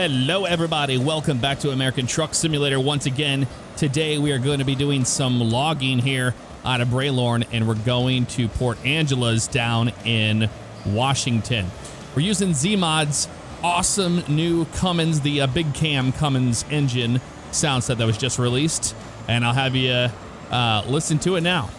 Hello everybody, welcome back to American Truck Simulator once again. Today we are going to be doing some logging here out of Braylorn, and we're going to Port Angeles down in Washington. We're using Z-Mod's awesome new Cummins, the big cam Cummins engine sound set that was just released, and I'll have you listen to it now.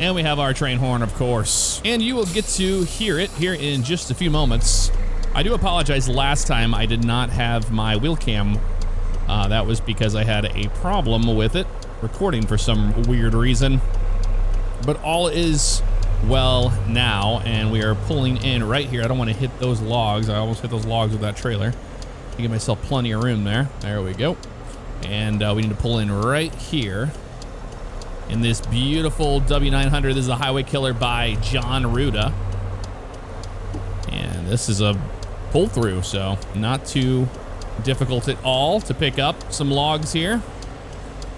And we have our train horn, of course. And you will get to hear it here in just a few moments. I do apologize, last time I did not have my wheel cam. That was because I had a problem with it recording for some weird reason. But all is well now, and we are pulling in right here. I don't want to hit those logs. I almost hit those logs with that trailer. I give myself plenty of room there. There we go. And we need to pull in right here in this beautiful W900. This is a highway killer by John Ruda. And this is a pull through, so not too difficult at all to pick up some logs here.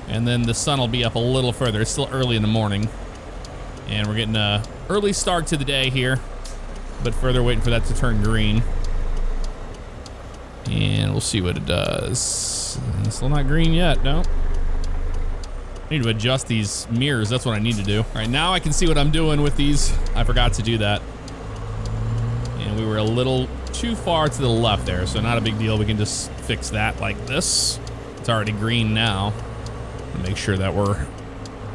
And then the sun will be up a little further. It's still early in the morning. And we're getting an early start to the day here, but further waiting for that to turn green. And we'll see what it does. It's still not green yet, no. I need to adjust these mirrors. That's what I need to do. All right, now I can see what I'm doing with these. I forgot to do that. And we were a little too far to the left there, so not a big deal. We can just fix that like this. It's already green now. Make sure that we're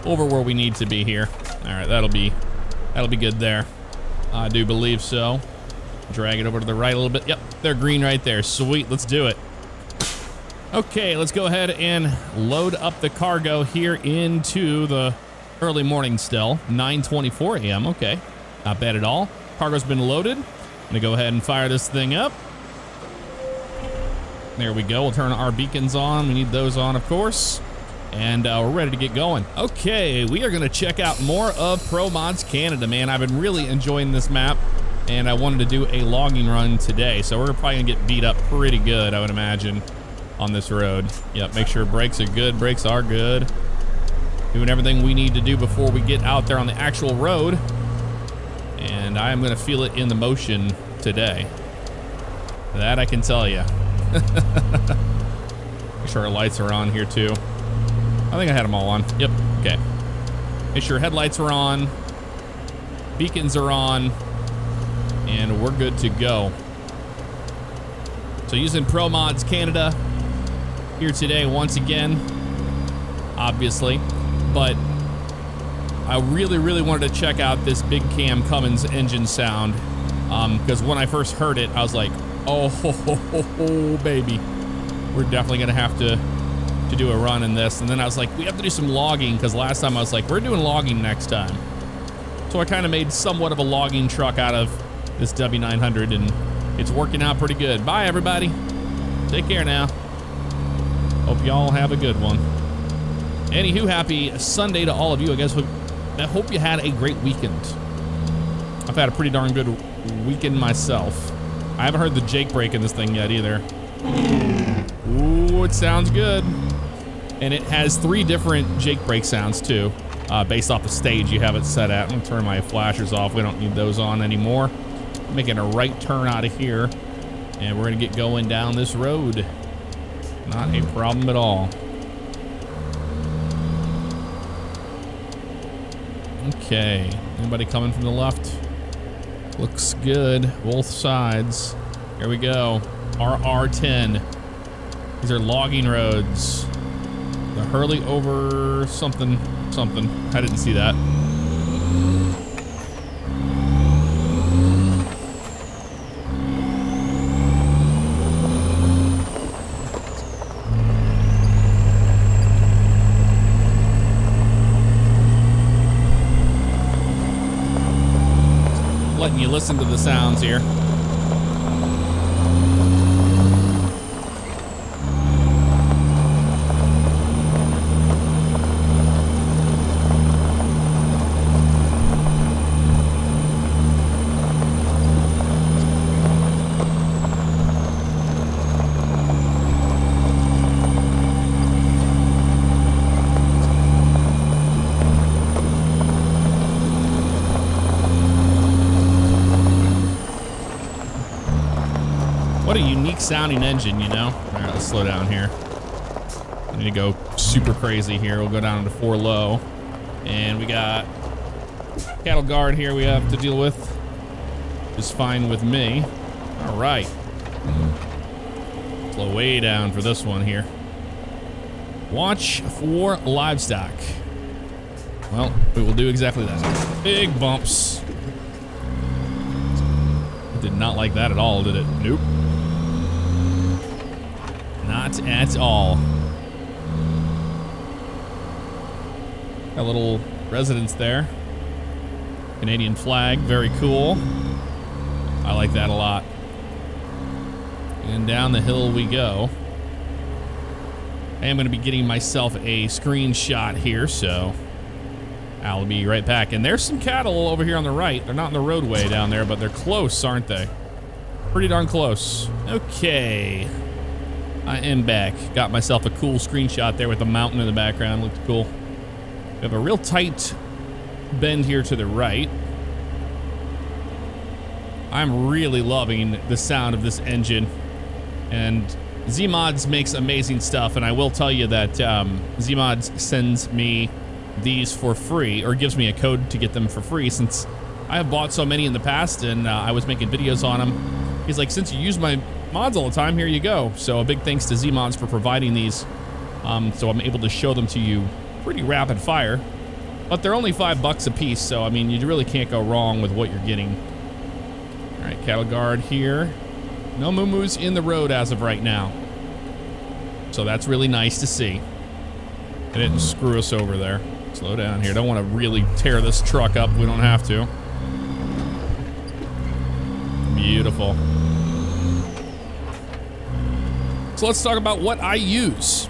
over where we need to be here. All right, that'll be good there. I do believe so. Drag it over to the right a little bit. Yep, they're green right there. Sweet, let's do it. Okay, let's go ahead and load up the cargo here into the early morning still. 9:24 a.m. Okay, not bad at all. Cargo's been loaded. I'm gonna go ahead and fire this thing up. There we go. We'll turn our beacons on. We need those on, of course. And we're ready to get going. Okay, we are gonna check out more of ProMods Canada, man. I've been really enjoying this map, and I wanted to do a logging run today. So we're probably gonna get beat up pretty good, I would imagine, on this road. Yep, make sure brakes are good. Brakes are good. Doing everything we need to do before we get out there on the actual road. And I am gonna feel it in the motion today. That I can tell you. Make sure our lights are on here too. I think I had them all on. Yep, okay. Make sure headlights are on. Beacons are on. And we're good to go. So using ProMods Canada here today once again, obviously, but I really wanted to check out this big cam Cummins engine sound, because when I first heard it, I was like, oh baby, we're definitely gonna have to do a run in this. And then I was like, we have to do some logging, because last time I was like, we're doing logging next time. So I kind of made somewhat of a logging truck out of this W900, and it's working out pretty good. Bye everybody, take care now. Hope y'all have a good one. Anywho, happy Sunday to all of you. I hope you had a great weekend. I've had a pretty darn good weekend myself. I haven't heard the Jake brake in this thing yet either. Ooh, it sounds good. And it has 3 different Jake brake sounds too, based off the stage you have it set at. I'm gonna turn my flashers off. We don't need those on anymore. I'm making a right turn out of here, and we're gonna get going down this road. Not a problem at all. Okay, anybody coming from the left? Looks good, both sides. Here we go, RR10. These are logging roads. The Hurley over something. I didn't see that. Letting you listen to the sounds here. What a unique sounding engine, you know? All right, let's slow down here. I need to go super crazy here. We'll go down to 4 low. And we got cattle guard here we have to deal with. Is fine with me. All right. Slow way down for this one here. Watch for livestock. Well, we will do exactly that. Big bumps. Did not like that at all, did it? Nope. Not at all. Got a little residence there. Canadian flag, very cool. I like that a lot. And down the hill we go. I am going to be getting myself a screenshot here, so I'll be right back. And there's some cattle over here on the right. They're not in the roadway down there, but they're close, aren't they? Pretty darn close. Okay. I am back. Got myself a cool screenshot there with the mountain in the background. Looked cool. We have a real tight bend here to the right. I'm really loving the sound of this engine. And ZMods makes amazing stuff, and I will tell you that ZMods sends me these for free, or gives me a code to get them for free, since I have bought so many in the past, and I was making videos on them. He's like, since you use my mods all the time, here you go. So a big thanks to ZMods for providing these, so I'm able to show them to you pretty rapid fire. But they're only $5 a piece, so I mean, you really can't go wrong with what you're getting. All right, cattle guard here. No moo-moos in the road as of right now. So that's really nice to see. It didn't screw us over there. Slow down here. Don't want to really tear this truck up. We don't have to. Beautiful. So let's talk about what I use.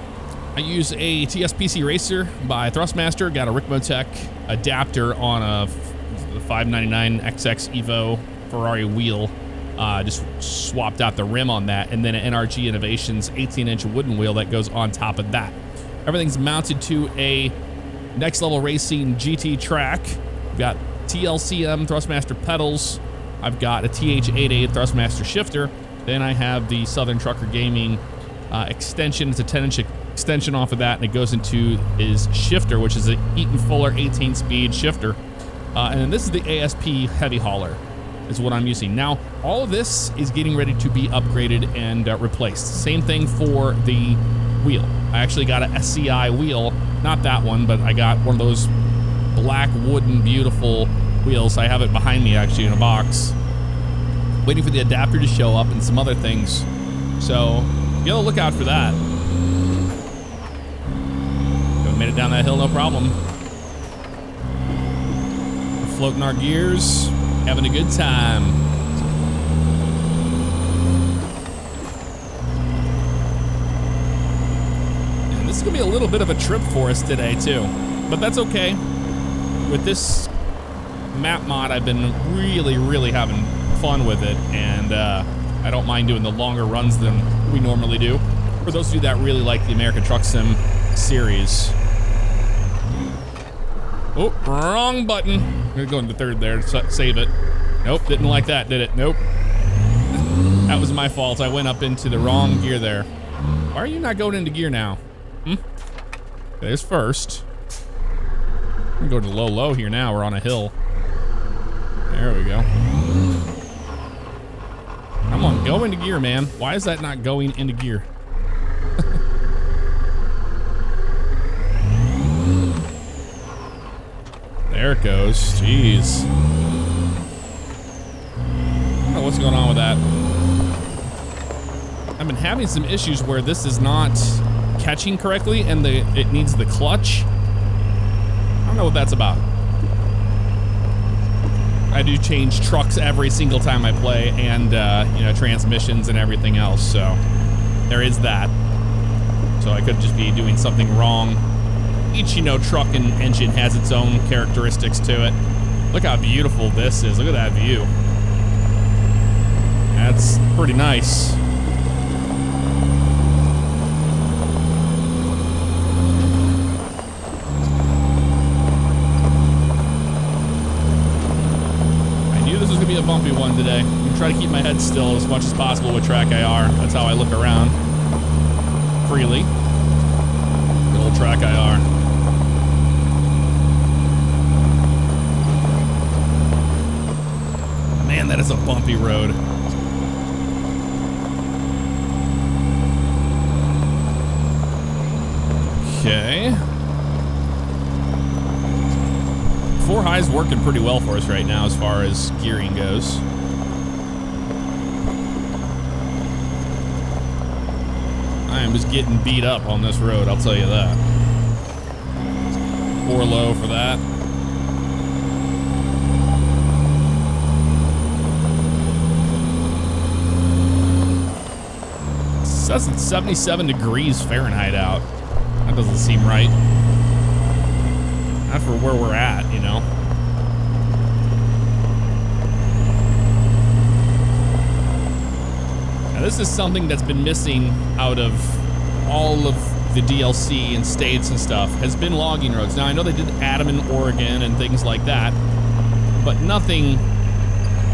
I use a TSPC Racer by Thrustmaster. Got a Ricmotech adapter on a 599 XX Evo Ferrari wheel. Just swapped out the rim on that, and then an NRG Innovations 18-inch wooden wheel that goes on top of that. Everything's mounted to a Next Level Racing GT track. We've got TLCM Thrustmaster pedals. I've got a TH88 Thrustmaster shifter. Then I have the Southern Trucker Gaming extension. It's a 10-inch extension off of that, and it goes into his shifter, which is an Eaton Fuller 18-speed shifter. And then this is the ASP Heavy Hauler, is what I'm using. Now, all of this is getting ready to be upgraded and replaced. Same thing for the wheel. I actually got an SCI wheel, not that one, but I got one of those black wooden beautiful wheels. I have it behind me actually in a box, waiting for the adapter to show up and some other things. So be on the lookout for that. Made it down that hill, no problem. We're floating our gears, having a good time. And this is gonna be a little bit of a trip for us today too, but that's okay. With this map mod, I've been really having fun with it, and I don't mind doing the longer runs than we normally do. For those of you that really like the American Truck Sim series. Oh, wrong button. I'm gonna go into third there to save it. Nope, didn't like that, did it? Nope. That was my fault. I went up into the wrong gear there. Why are you not going into gear now? There's first. I'm gonna go to low here now. We're on a hill. There we go. Come on, go into gear, man. Why is that not going into gear? There it goes. Jeez. I don't know what's going on with that. I've been having some issues where this is not catching correctly, and it needs the clutch. I don't know what that's about. I do change trucks every single time I play, and you know, transmissions and everything else, so there is that. So I could just be doing something wrong. Each, you know, truck and engine has its own characteristics to it. Look how beautiful this is. Look at that view. That's pretty nice. I knew this was gonna be a bumpy one today. I'm try to keep my head still as much as possible with track IR. That's how I look around freely. Good old track IR. Man, that is a bumpy road. Okay. 4 high's working pretty well for us right now as far as gearing goes. I am just getting beat up on this road, I'll tell you that. 4 low for that. It says it's 77 degrees Fahrenheit out. That doesn't seem right. Not for where we're at, you know. Now this is something that's been missing out of all of the DLC and states and stuff, has been logging roads. Now I know they did add them in Oregon and things like that, but nothing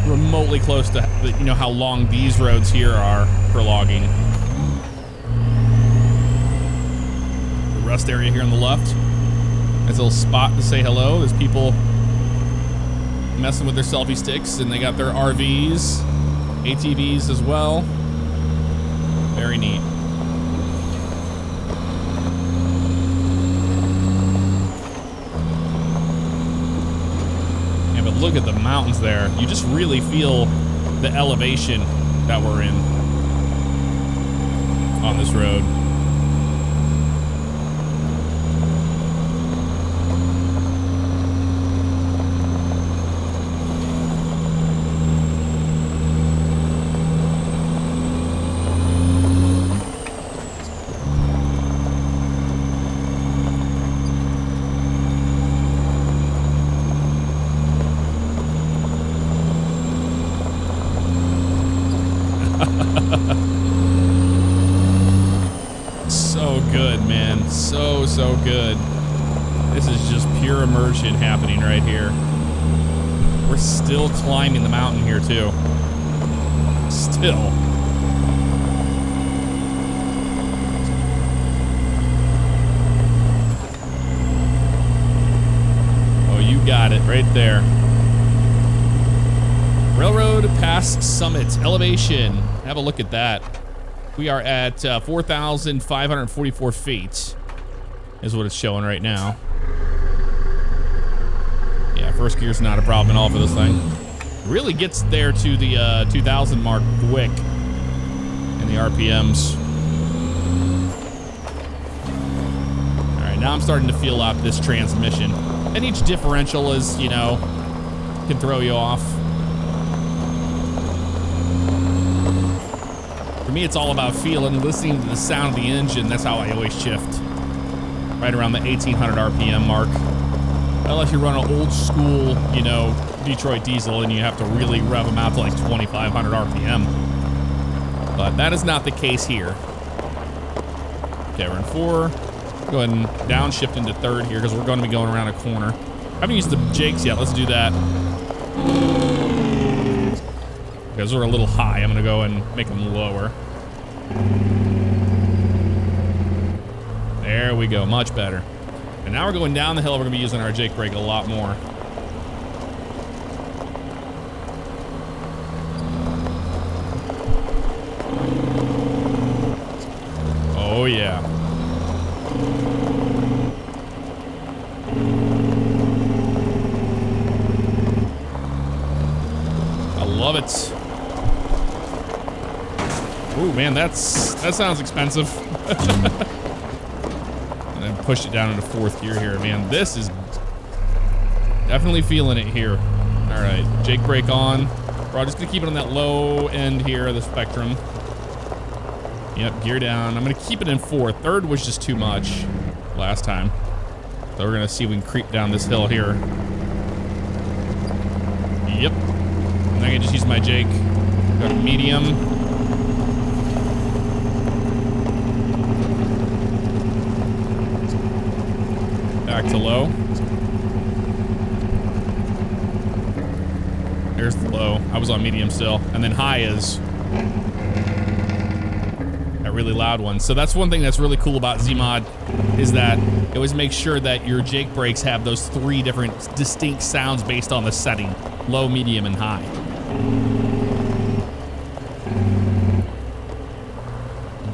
remotely close to, you know, how long these roads here are for logging. The rest area here on the left. Nice little spot to say hello. There's people messing with their selfie sticks, and they got their RVs, ATVs as well. Very neat. Yeah, but look at the mountains there. You just really feel the elevation that we're in on this road. So good. This is just pure immersion happening right here. We're still climbing the mountain here too. Still. Oh, you got it right there. Railroad Pass Summit elevation. Have a look at that. We are at 4,544 feet. Is what it's showing right now. Yeah, first gear's not a problem at all for this thing. Really gets there to the 2,000 mark quick in the RPMs. All right, now I'm starting to feel out this transmission. And each differential is, you know, can throw you off. For me, it's all about feeling, listening to the sound of the engine. That's how I always shift. Right around the 1,800 RPM mark. Unless you run an old school, you know, Detroit diesel and you have to really rev them out to like 2,500 RPM. But that is not the case here. Okay, we're in 4. Go ahead and downshift into 3rd here because we're going to be going around a corner. I haven't used the Jakes yet. Let's do that. Because we're a little high. I'm going to go and make them lower. There we go, much better. And now we're going down the hill. We're gonna be using our Jake brake a lot more. Oh yeah. I love it. Ooh man, that sounds expensive. Push it down into 4th gear here, man. This is definitely feeling it here. All right, Jake brake on. We're just gonna keep it on that low end here of the spectrum. Yep, gear down. I'm gonna keep it in 4th. 3rd was just too much last time. So we're gonna see if we can creep down this hill here. Yep. And I can just use my Jake. Got medium. Back to low. There's the low. I was on medium still. And then high is that really loud one. So that's one thing that's really cool about Zmod is that it always makes sure that your Jake brakes have those 3 different distinct sounds based on the setting. Low, medium, and high.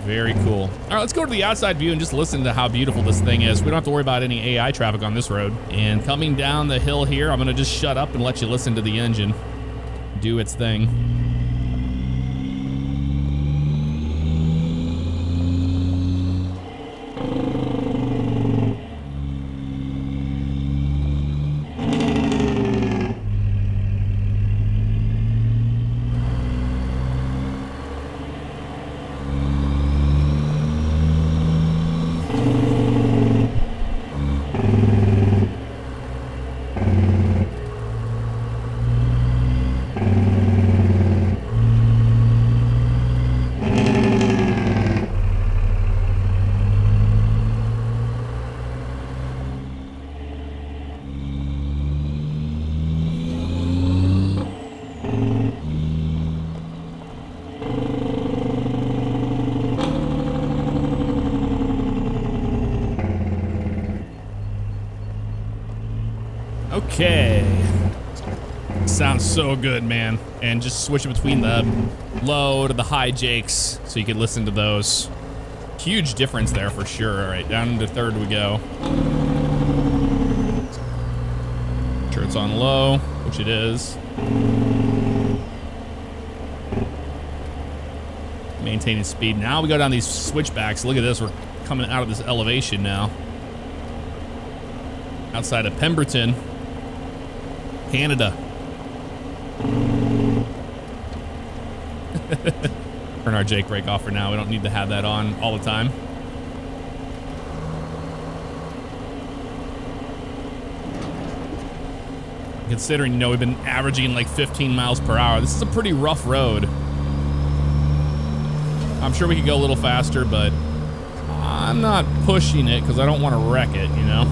Very cool. All right, let's go to the outside view and just listen to how beautiful this thing is. We don't have to worry about any AI traffic on this road. And coming down the hill here, I'm gonna just shut up and let you listen to the engine do its thing. Okay. Sounds so good, man. And just switching between the low to the high Jakes so you can listen to those. Huge difference there for sure. All right, down into third we go. Sure it's on low, which it is. Maintaining speed. Now we go down these switchbacks. Look at this, we're coming out of this elevation now. Outside of Pemberton, Canada. Turn our Jake brake off for now. We don't need to have that on all the time. Considering, you know, we've been averaging like 15 miles per hour. This is a pretty rough road. I'm sure we could go a little faster, but I'm not pushing it because I don't want to wreck it, you know?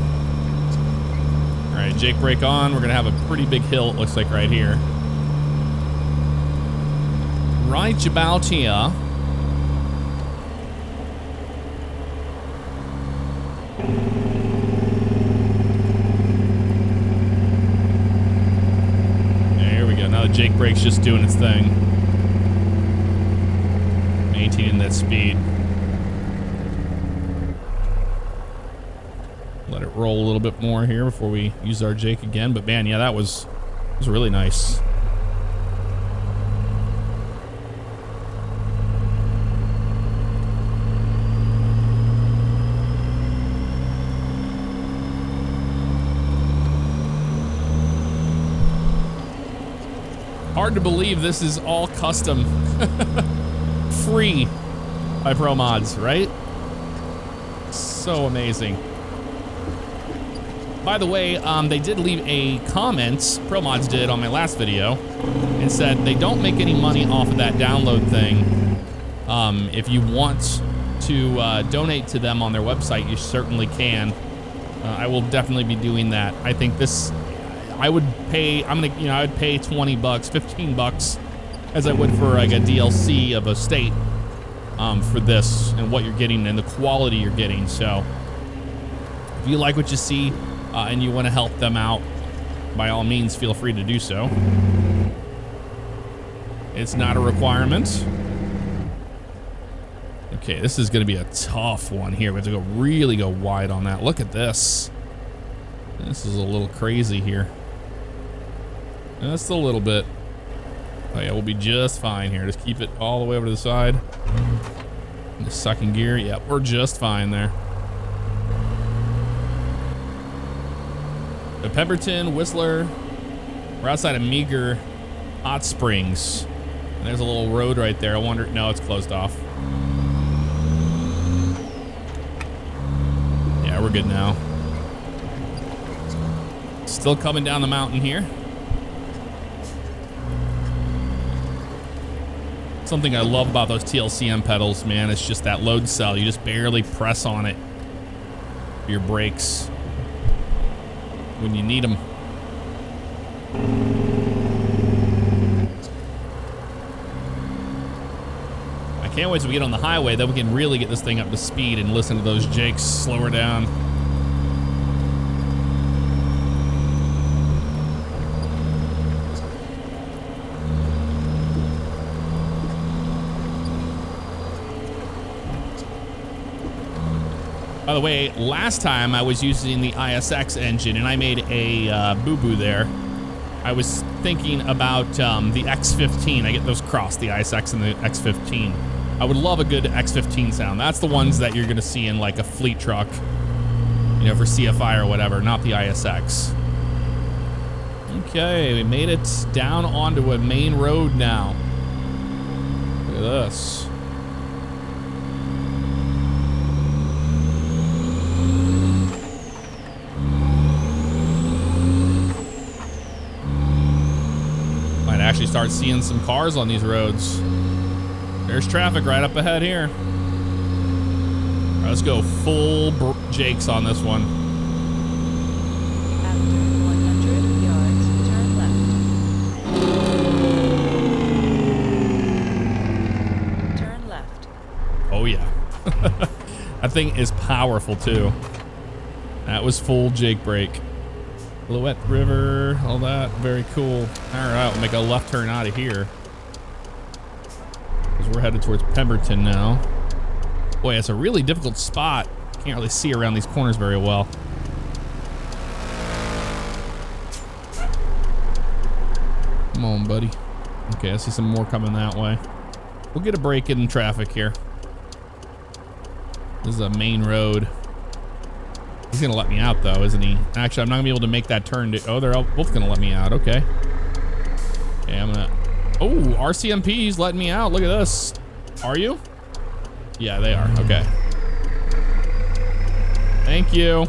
All right, Jake brake on. We're gonna have a pretty big hill, it looks like right here. Right about here. There we go. Now the Jake brake's just doing its thing. Maintaining that speed. Let it roll a little bit more here before we use our Jake again. But man, yeah, that was really nice. Hard to believe this is all custom. Free by ProMods, right? So amazing. By the way, they did leave a comment, ProMods did, on my last video, and said they don't make any money off of that download thing. If you want to donate to them on their website, you certainly can. I will definitely be doing that. I think this, I would pay, I would pay 20 bucks, 15 bucks, as I would for like a DLC of a state for this and what you're getting and the quality you're getting. So if you like what you see, and you want to help them out, by all means, feel free to do so. It's not a requirement. Okay, this is going to be a tough one here. We have to really go wide on that. Look at this. This is a little crazy here. Just a little bit. Oh yeah, we'll be just fine here. Just keep it all the way over to the side. The second gear, yeah, we're just fine there. The Pemberton, Whistler, we're outside of Meager Hot Springs. And there's a little road right there. I wonder, no, it's closed off. Yeah, we're good now. Still coming down the mountain here. Something I love about those TLCM pedals, man, it's just that load cell. You just barely press on it for your brakes when you need them. Can't wait till we get on the highway, then we can really get this thing up to speed and listen to those Jakes slow her down. By the way, last time I was using the ISX engine and I made a boo-boo there. I was thinking about the X15. I get those crossed, the ISX and the X15. I would love a good X15 sound. That's the ones that you're gonna see in like a fleet truck, you know, for CFI or whatever, not the ISX. Okay, we made it down onto a main road now. Look at this. Might actually start seeing some cars on these roads. There's traffic right up ahead here. All right, let's go full Jakes on this one. After 100 yards, turn left. Turn left. Oh yeah. That thing is powerful too. That was full Jake brake. Silhouette River, all that, very cool. All right, we'll make a left turn out of here. Because we're headed towards Pemberton now. Boy, it's a really difficult spot. Can't really see around these corners very well. Come on, buddy. Okay, I see some more coming that way. We'll get a break in traffic here. This is a main road. He's gonna let me out though, isn't he? Actually, I'm not gonna be able to make that turn. Oh, they're both gonna let me out. Okay. Okay, I'm gonna. Oh, RCMP's letting me out. Look at this. Are you? Yeah, they are. Okay. Thank you.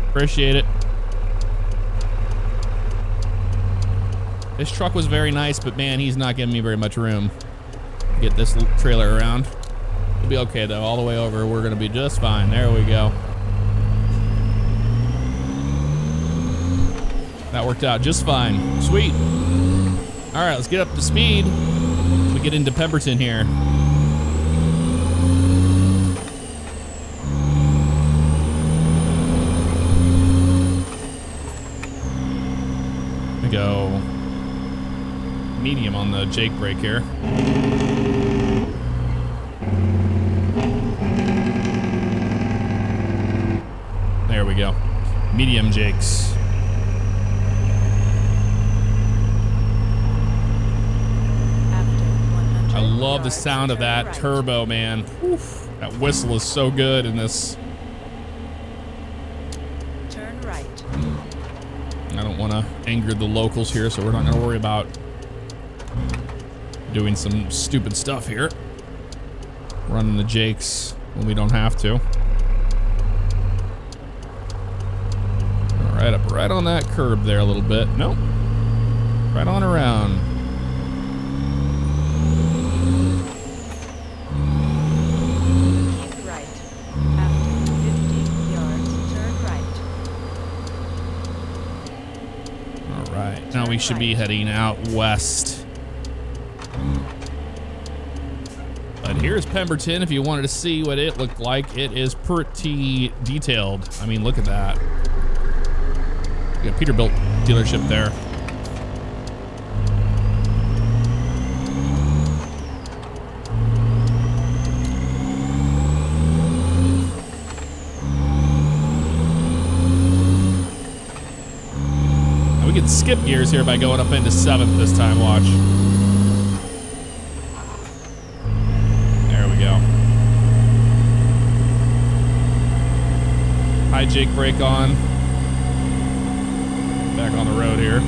Appreciate it. This truck was very nice, but man, he's not giving me very much room to get this trailer around. It'll be okay though. All the way over, we're gonna be just fine. There we go. That worked out just fine. Sweet. All right, let's get up to speed. We get into Pemberton here. We go medium on the Jake brake here. There we go. Medium Jakes. I love the sound of that turbo, man. Oof, that whistle is so good in this. Turn right. I don't want to anger the locals here, so we're not going to worry about doing some stupid stuff here. Running the Jakes when we don't have to. All right, up right on that curb there a little bit. Nope. Right on around. Keep right. After 50 yards, turn right. All right, now we should be heading out west. But here's Pemberton. If you wanted to see what it looked like, it is pretty detailed. I mean, look at that. We got Peterbilt dealership there. Now we can skip gears here by going up into 7th this time, watch. There we go. High Jake brake on. Back on the road here.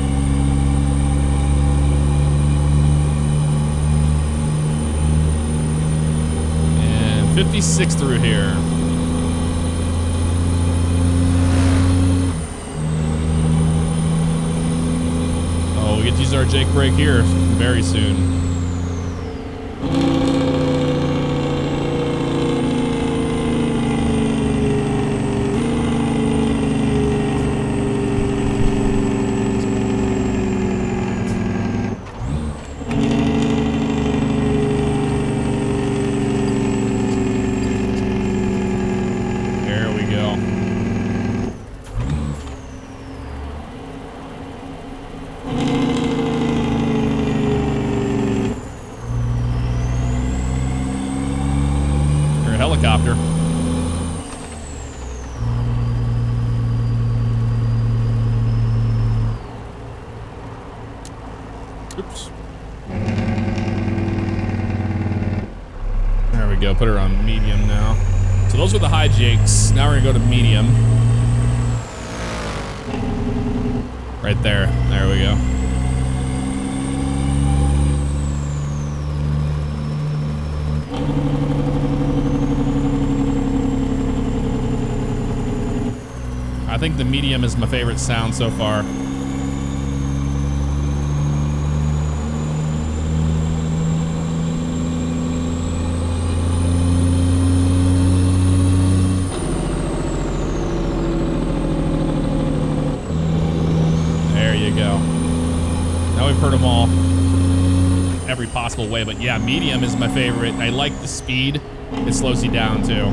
And 56 through here. Oh, we get to use our Jake brake here very soon. we go. Put her on medium now. So those were the hijinks. Now we're gonna go to medium. Right there. There we go. I think the medium is my favorite sound so far. There you go. Now we've heard them all every possible way, but yeah, medium is my favorite. I like the speed. It slows you down too.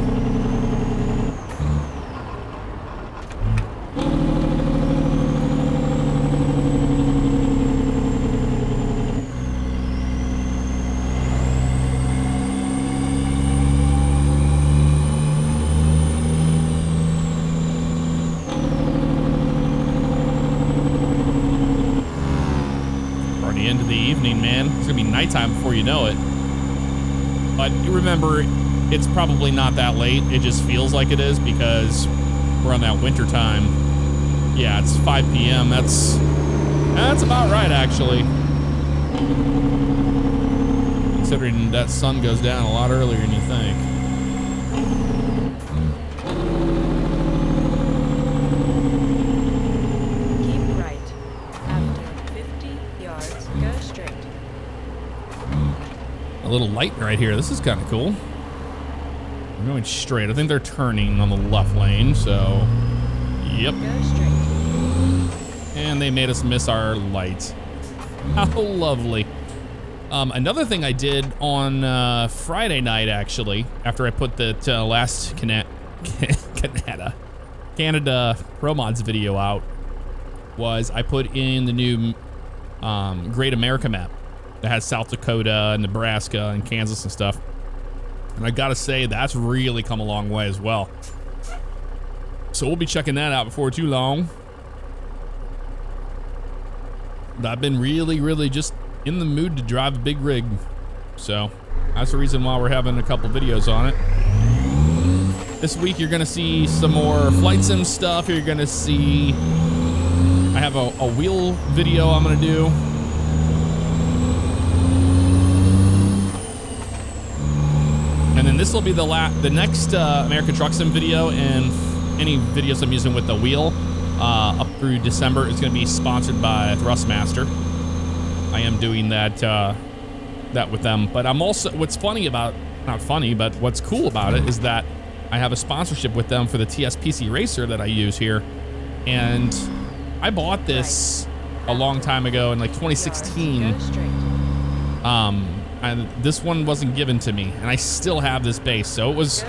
Nighttime before you know it. But you remember, it's probably not that late. It just feels like it is because we're on that winter time. Yeah, it's 5 p.m. That's about right, actually. Considering that sun goes down a lot earlier than you think. Keep right. After 50 yards, go straight. A little light right here. This is kind of cool. We're going straight. I think they're turning on the left lane, so yep. Go straight. And they made us miss our light. How lovely. Another thing I did on Friday night, actually, after I put the last Canada ProMods video out, was I put in the new Great America map that has South Dakota and Nebraska and Kansas and stuff. And I gotta say, that's really come a long way as well. So we'll be checking that out before too long. But I've been really just in the mood to drive a big rig. So that's the reason why we're having a couple videos on it. This week you're gonna see some more flight sim stuff. You're gonna see, I have a wheel video I'm gonna do. And then this will be the next American Truck Sim video, and any videos I'm using with the wheel up through December is going to be sponsored by Thrustmaster. I am doing that with them. But I'm also, what's funny about, not funny, but what's cool about it is that I have a sponsorship with them for the TSPC Racer that I use here. And I bought this a long time ago in like 2016. And this one wasn't given to me, and I still have this base, so it's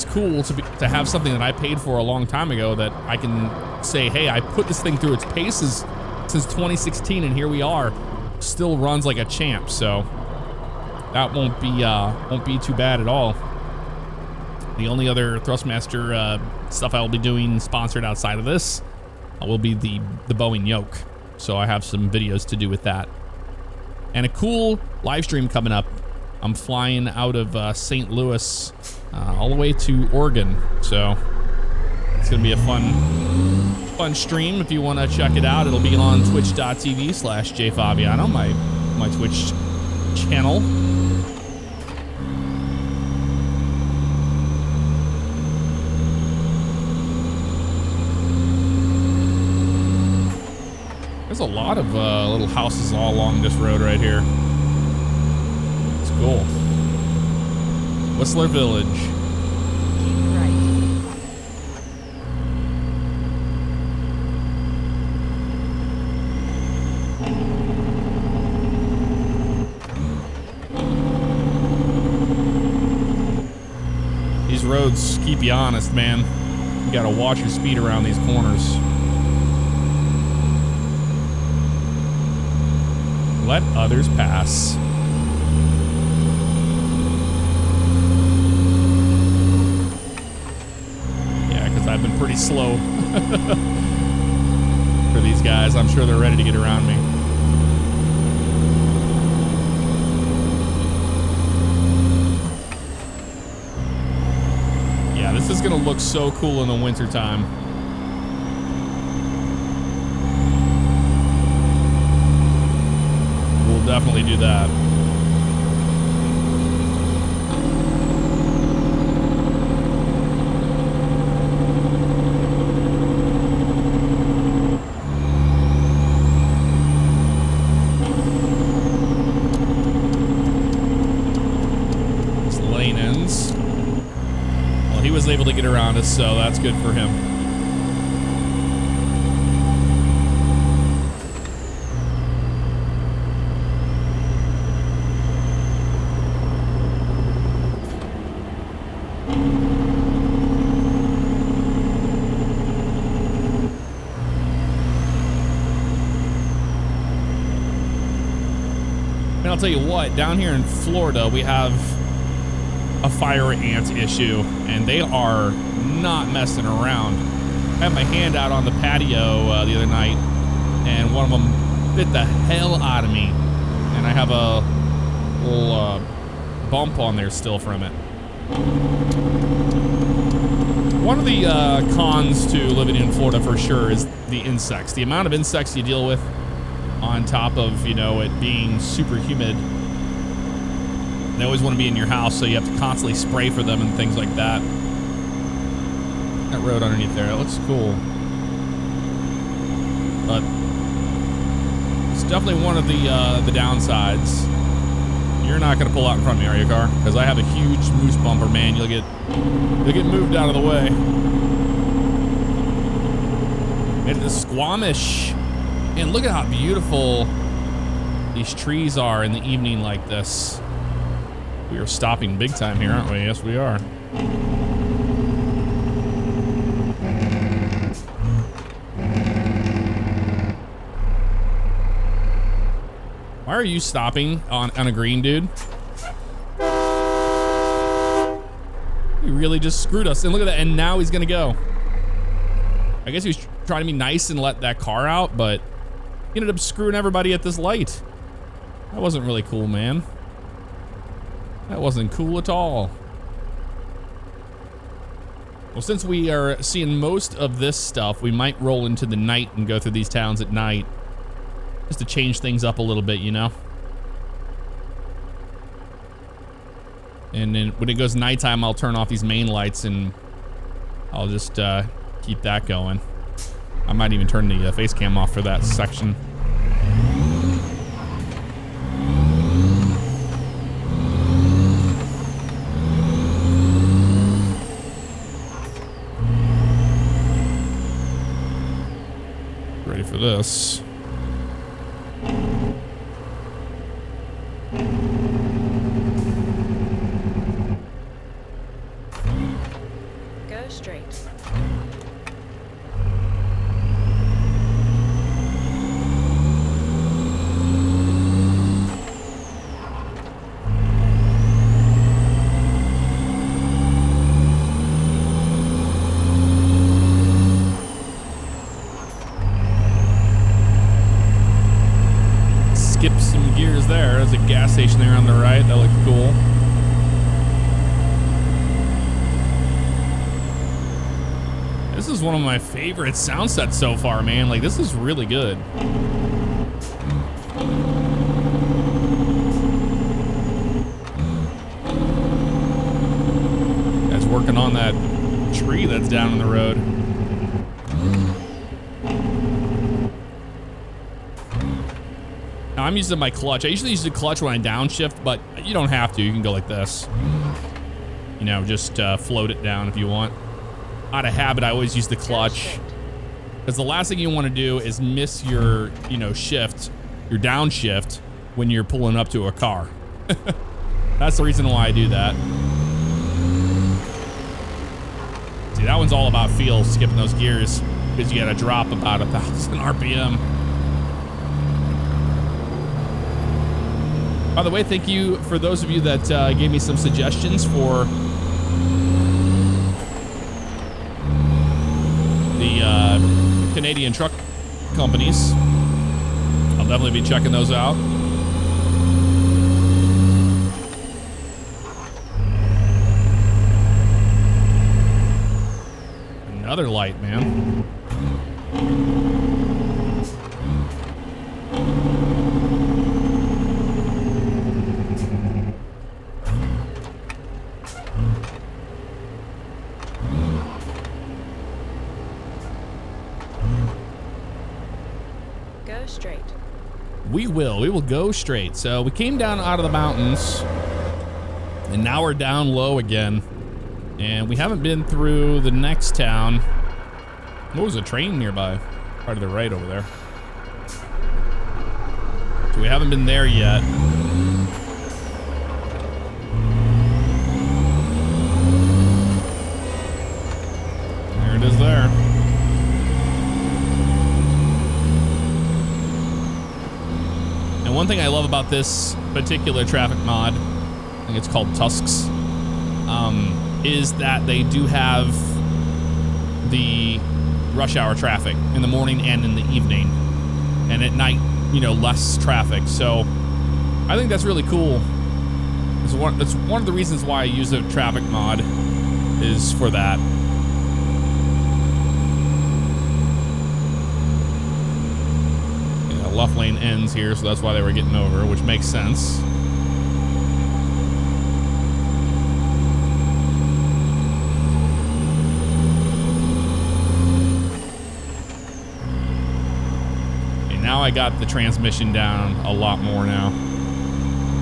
cool to have something that I paid for a long time ago that I can say, hey, I put this thing through its paces since 2016, and here we are. Still runs like a champ, so that won't be too bad at all. The only other Thrustmaster stuff I will be doing sponsored outside of this will be the Boeing yoke, so I have some videos to do with that. And a cool live stream coming up. I'm flying out of St. Louis all the way to Oregon. So it's gonna be a fun stream. If you wanna check it out, it'll be on twitch.tv/jfabiano, my Twitch channel. There's a lot of little houses all along this road right here. It's cool. Whistler Village. Keep right. These roads keep you honest, man. You gotta watch your speed around these corners. Let others pass. Yeah, because I've been pretty slow for these guys. I'm sure they're ready to get around me. this is gonna look so cool in the wintertime. We'll definitely do that. Was able to get around us, so that's good for him. And I'll tell you what, down here in Florida, we have a fire ant issue, and they are not messing around. I had my hand out on the patio the other night, and one of them bit the hell out of me, and I have a little bump on there still from it. One of the cons to living in Florida for sure is the insects. The amount of insects you deal with on top of, you know, it being super humid. They always want to be in your house, so you have to constantly spray for them and things like that. That road underneath there, it looks cool. But it's definitely one of the downsides. You're not going to pull out in front of me, are you, car? Because I have a huge moose bumper, man. You'll get moved out of the way. It's Squamish. And look at how beautiful these trees are in the evening like this. We are stopping big time here, aren't we? Yes, we are. Why are you stopping on a green, dude? He really just screwed us. And look at that. And now he's going to go. I guess he was trying to be nice and let that car out, but he ended up screwing everybody at this light. That wasn't really cool, man. That wasn't cool at all. Well, since we are seeing most of this stuff, we might roll into the night and go through these towns at night. Just to change things up a little bit, you know? And then when it goes nighttime, I'll turn off these main lights and I'll just keep that going. I might even turn the face cam off for that section. Ready for this. Go straight. Skip some gears there. There's a gas station there on the right. That looked cool. This is one of my favorite sound sets so far, man. Like, this is really good. Guys working on that tree that's down in the road. Now, I'm using my clutch. I usually use the clutch when I downshift, but you don't have to. You can go like this. You know, just float it down if you want. Out of habit, I always use the clutch. Because the last thing you want to do is miss your, you know, shift, your downshift when you're pulling up to a car. That's the reason why I do that. See, that one's all about feel, skipping those gears, because you got to drop about 1,000 RPM. By the way, thank you for those of you that gave me some suggestions for the Canadian truck companies. I'll definitely be checking those out. another light, man. Go straight. We will go straight. So we came down out of the mountains and now we're down low again. And we haven't been through the next town. What was a train nearby? Right to the right over there. So we haven't been there yet. There it is there. And one thing I love about this particular traffic mod, I think it's called Tusks, is that they do have the rush hour traffic in the morning and in the evening. And at night, you know, less traffic. So I think that's really cool. That's one of the reasons why I use a traffic mod is for that. Yeah, left lane ends here, so that's why they were getting over, which makes sense. Now I got the transmission down a lot more now.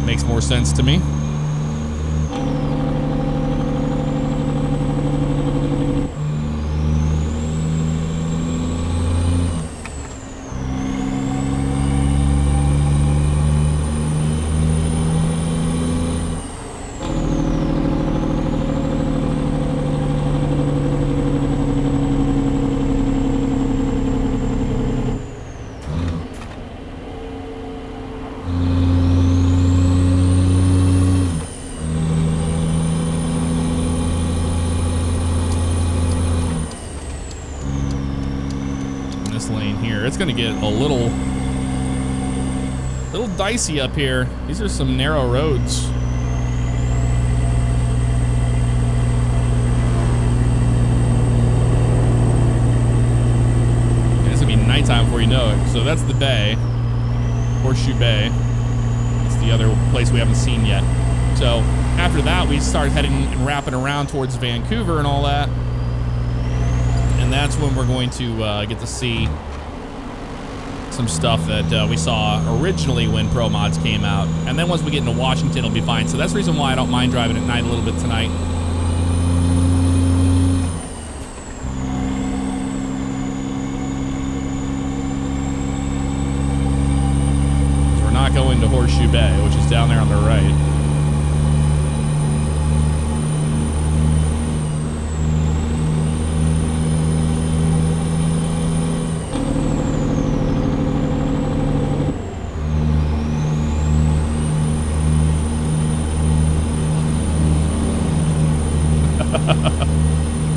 Makes more sense to me. It's gonna get a little dicey up here. These are some narrow roads. And it's gonna be nighttime before you know it. So that's the bay, Horseshoe Bay. It's the other place we haven't seen yet. So after that, we start heading and wrapping around towards Vancouver and all that. And that's when we're going to get to see some stuff that we saw originally when ProMods came out. And then once we get into Washington, it'll be fine. So that's the reason why I don't mind driving at night a little bit tonight. So we're not going to Horseshoe Bay, which is down there on the right.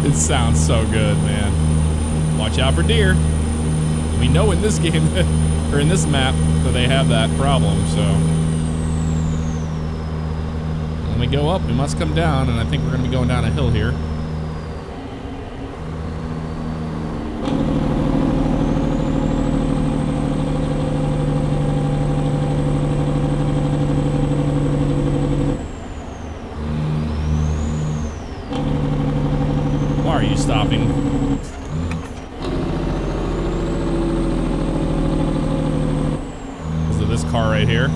It sounds so good, man. Watch out for deer. We know in this game, or in this map, that they have that problem, so. When we go up, we must come down, and I think we're going to be going down a hill here. Why are you stopping? Is it this car right here?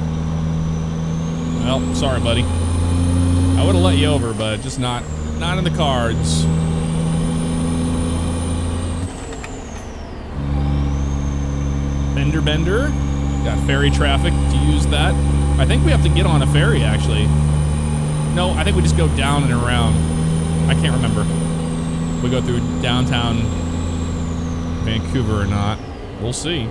Well, sorry, buddy. I would have let you over, but just not in the cards. Bender. Got ferry traffic to use that. I think we have to get on a ferry, actually. No, I think we just go down and around. I can't remember. We go through downtown Vancouver or not. We'll see.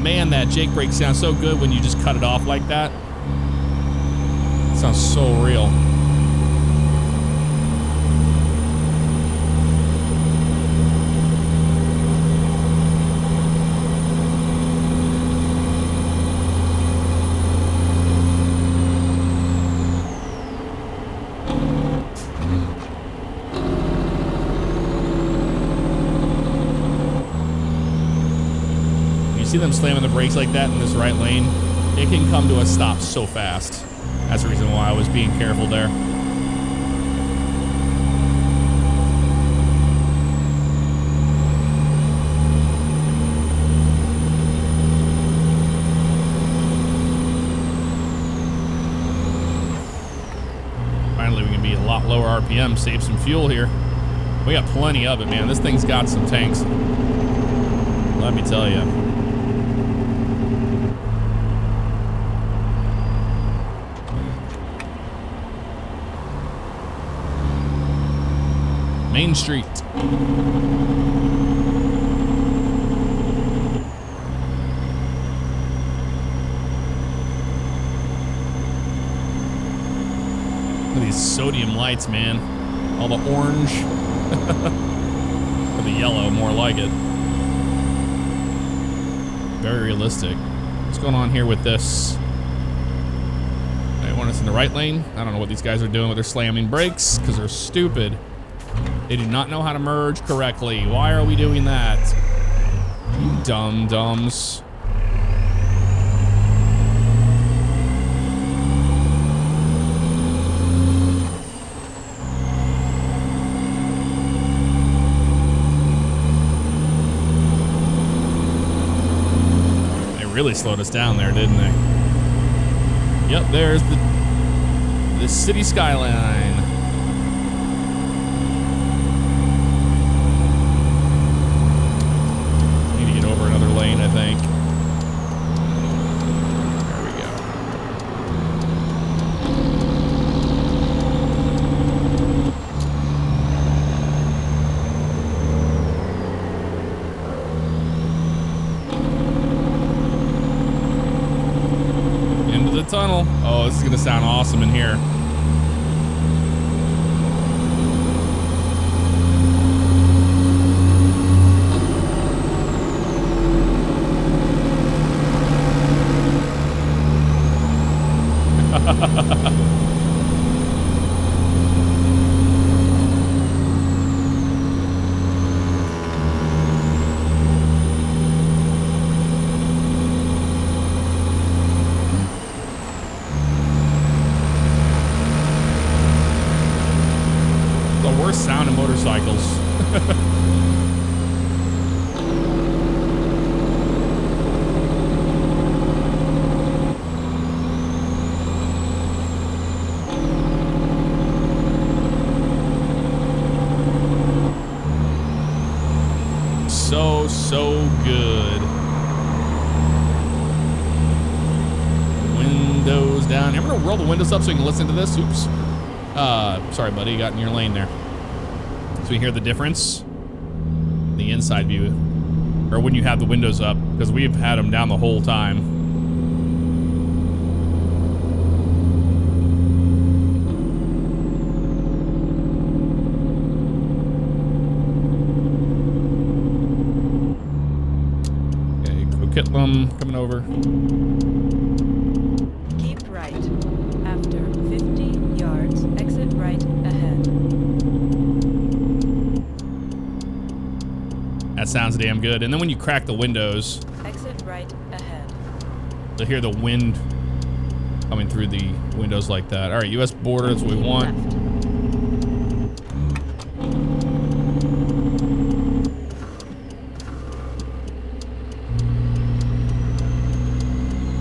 Man, that Jake brake sounds so good when you just cut it off like that. It sounds so real. see them slamming the brakes like that in this right lane, it can come to a stop so fast. That's the reason why I was being careful there. Finally, we can be a lot lower RPM, save some fuel here. We got plenty of it, man. This thing's got some tanks. Let me tell you. Main Street. Look at these sodium lights, man. All the orange. Or the yellow, more like it. Very realistic. What's going on here with this? They want us in the right lane. I don't know what these guys are doing with their slamming brakes because they're stupid. They do not know how to merge correctly. Why are we doing that? You dum-dums. Really slowed us down there, didn't they? Yep, there's the city skyline. Need to get over another lane, I think. There we go. Tunnel. Oh, this is gonna sound awesome in here. Sound of motorcycles. So good. Windows down. I'm gonna roll the windows up so you can listen to this. Oops. Sorry, buddy. You got in your lane there. So you hear the difference? The inside view. Or when you have the windows up, because we've had them down the whole time. Okay, Coquitlam coming over. Keep right. After 50 yards, exit right ahead. That sounds damn good. And then when you crack the windows, exit right ahead. you'll hear the wind coming through the windows like that. All right, U.S. border, that's what we want.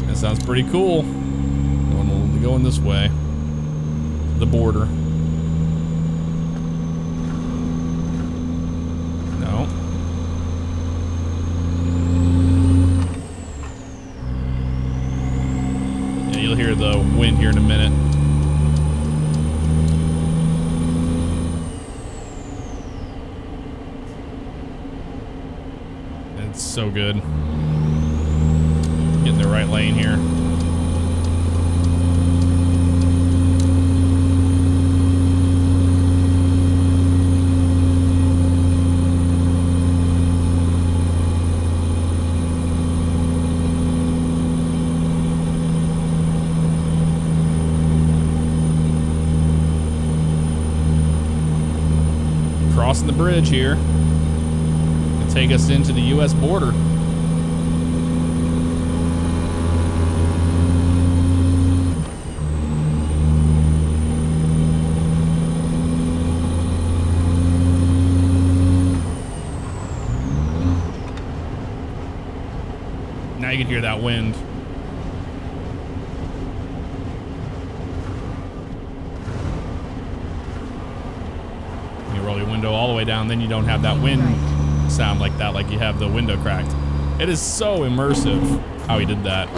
That sounds pretty cool. Going this way. The border. You'll hear the wind here in a minute. It's so good. Get in the right lane here. Crossing the bridge here to take us into the U.S. border. can hear that wind. You roll your window all the way down, then you don't have that wind sound like that, like you have the window cracked. It is so immersive how he did that.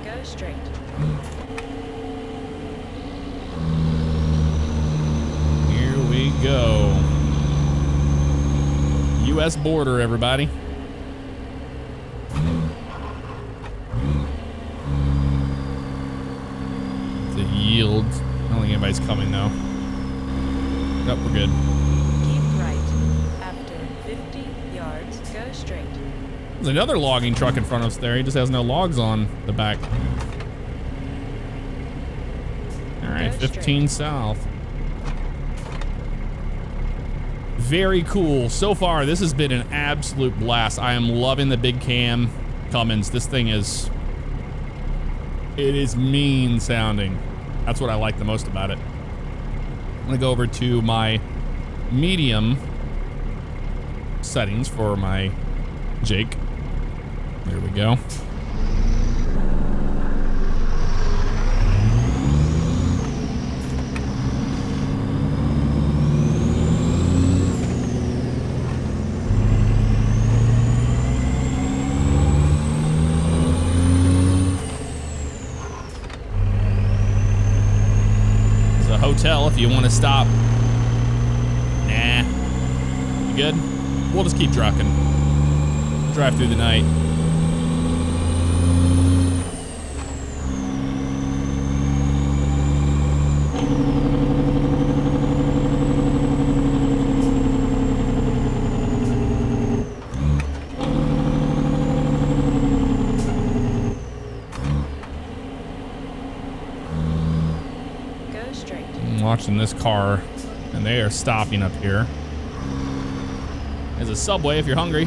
Go straight. Here we go. U.S. border, everybody. The yield. I don't think anybody's coming though. Nope, we're good. Keep right. After 50 yards, go straight. There's another logging truck in front of us there. He just has no logs on the back. All right, 15 south. Very cool. So far, this has been an absolute blast. I am loving the big cam Cummins. This thing is... it is mean sounding. That's what I like the most about it. I'm gonna go over to my medium settings for my Jake. There we go. Hotel if you want to stop. Nah. You good? We'll just keep trucking. Drive through the night. Watching this car, and they are stopping up here. There's a Subway if you're hungry.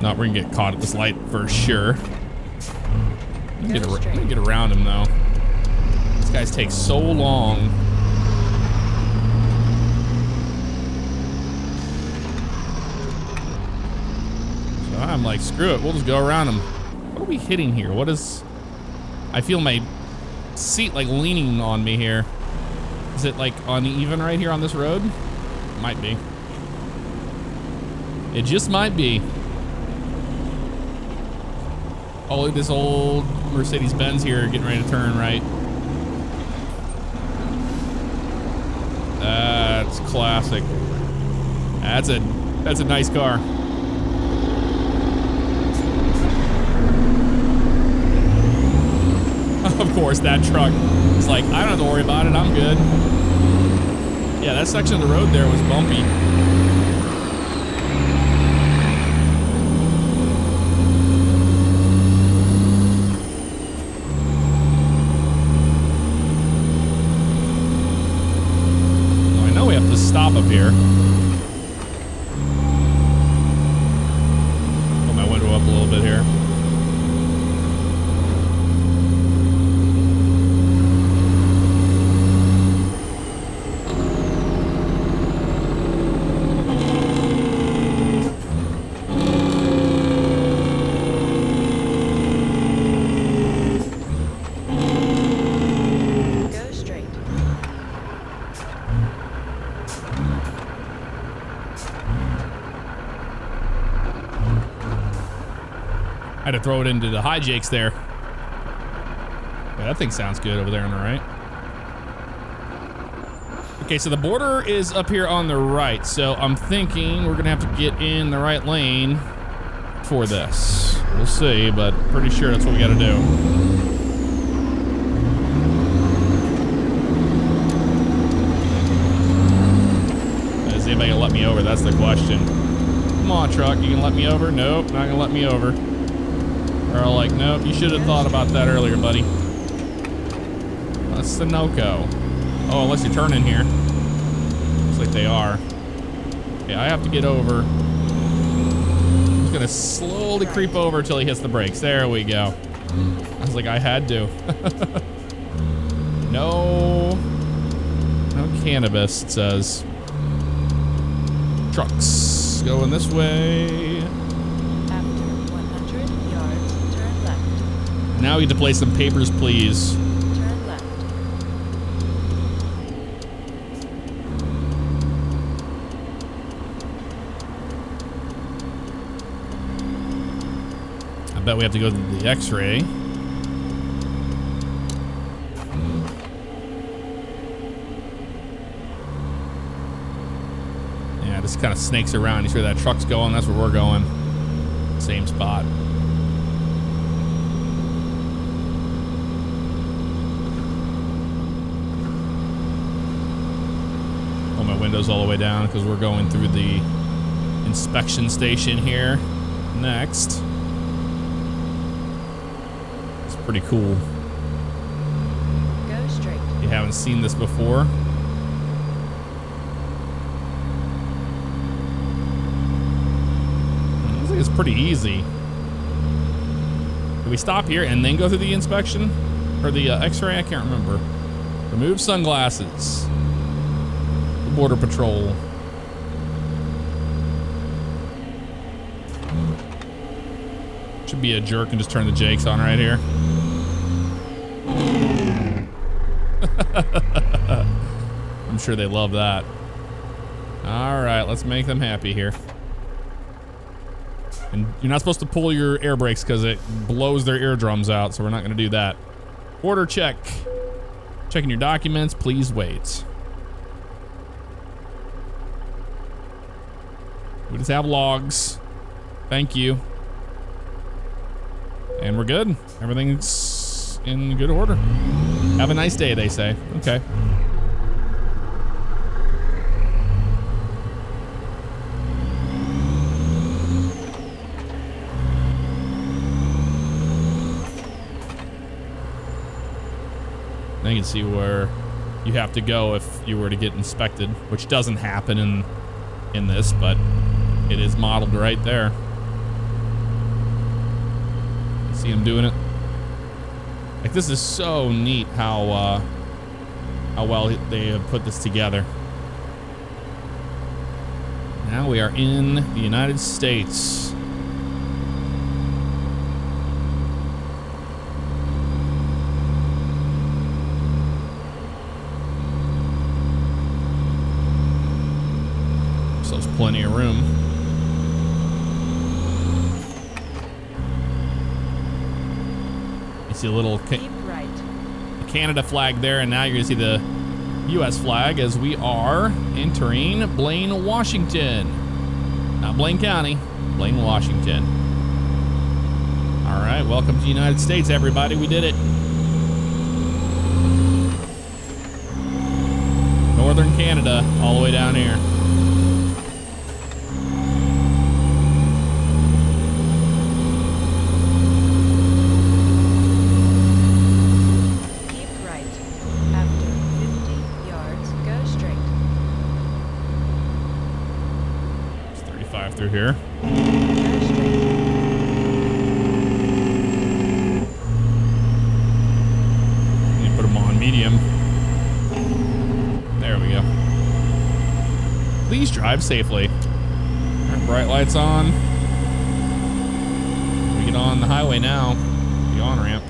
No, we're gonna get caught at this light for sure. I'm gonna get around him though. These guys take so long. So I'm like, screw it, we'll just go around him. What are we hitting here? What is... I feel my seat like leaning on me here. Is it like uneven right here on this road? Might be. It just might be. Oh, look at this old Mercedes-Benz here getting ready to turn right. That's classic. That's a nice car. Of course, that truck is like, I don't have to worry about it, I'm good. Yeah, that section of the road there was bumpy. Well, I know we have to stop up here. Put my window up a little bit here. I had to throw it into the high jakes there. Yeah, that thing sounds good over there on the right. Okay, so the border is up here on the right, so I'm thinking we're gonna have to get in the right lane for this. We'll see, but pretty sure that's what we gotta do. Is anybody gonna let me over? That's the question. Come on, truck, you can let me over? Nope, not gonna let me over. They're all like, nope, you should have thought about that earlier, buddy. That's the no-go. Oh, unless you turn in here. Looks like they are. Okay, I have to get over. just gonna slowly creep over till he hits the brakes. There we go. I was like, I had to. No cannabis, it says. Trucks going this way. After 100 yards, turn left. Now we get to play some Papers, Please. Turn left. I bet we have to go to the X-ray. Yeah, this kind of snakes around. You see where that truck's going? That's where we're going. Same spot. Pull my windows all the way down because we're going through the inspection station here next. It's pretty cool. Go straight. You haven't seen this before. Looks like it's pretty easy. Do we stop here and then go through the inspection? Or the X-ray? I can't remember. Remove sunglasses. Border Patrol. Should be a jerk and just turn the Jakes on right here. I'm sure they love that. All right, let's make them happy here. And you're not supposed to pull your air brakes because it blows their eardrums out, so we're not going to do that. Order check. Checking your documents. Please wait. We just have logs. Thank you. And we're good. Everything's in good order. Have a nice day, they say. Okay. Now you can see where you have to go if you were to get inspected, which doesn't happen in this, but it is modeled right there. See him doing it. Like, this is so neat how well they have put this together. Now we are in the United States. So there's plenty of room. See a little Canada flag there, and now you're gonna see the U.S. flag as we are entering Blaine, Washington. Not Blaine County, Blaine, Washington. All right, welcome to the United States, everybody. We did it. Northern Canada, all the way down here. Through here. You put them on medium. There we go. Please drive safely. All right, bright lights on. We get on the highway now. The on-ramp.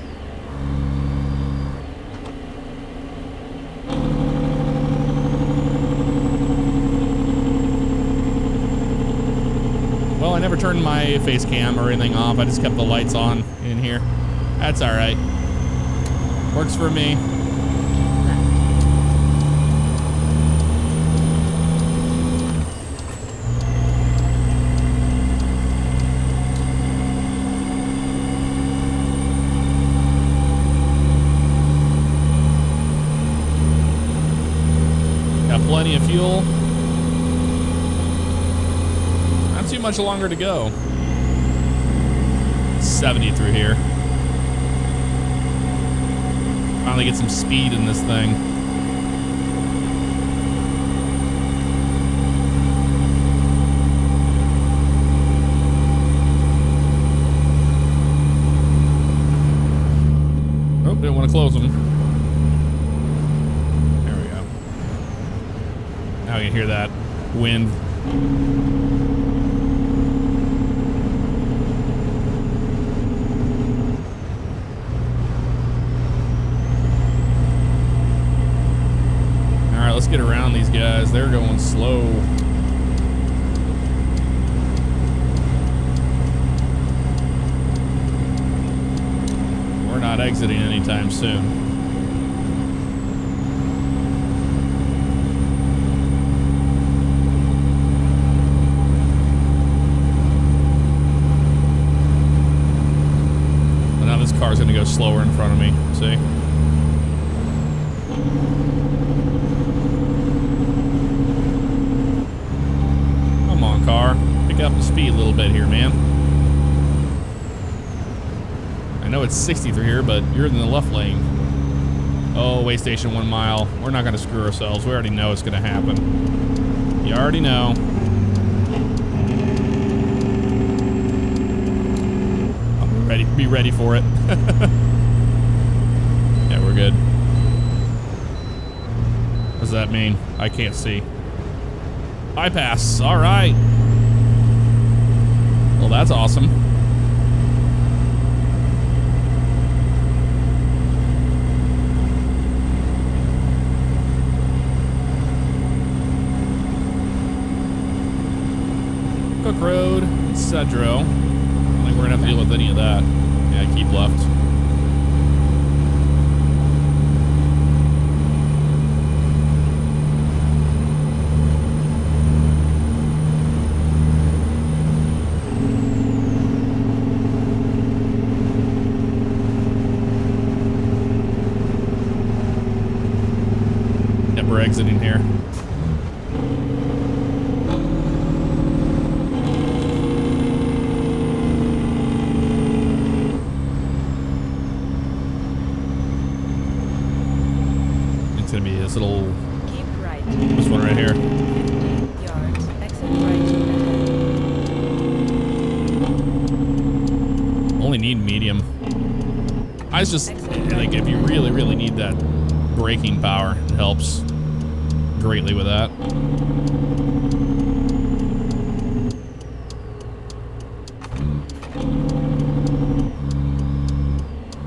Well, I never turned my face cam or anything off. I just kept the lights on in here. That's all right. Works for me. Got plenty of fuel. Too much longer to go. 70 through here. Finally get some speed in this thing. close them. There we go. Now you can hear that wind. All right, let's get around these guys. They're going slow. We're not exiting anytime soon. But now this car's gonna go slower in front of me, see? Come on, car. Pick up the speed a little bit here, man. I know it's 60 through here, but you're in the left lane. Oh, way station 1 mile. We're not going to screw ourselves. We already know it's going to happen. You already know. Be ready for it. Yeah, we're good. What does that mean? I can't see. Bypass. All right. Well, that's awesome. Cook Road, Cedro. I don't think we're gonna have to deal with any of that. Yeah, keep left. Yep, we're exiting here. This little, Keep right. this one right here. 50 yards. Exit right. Only need medium. I was just like, if you really, really need that braking power, it helps greatly with that.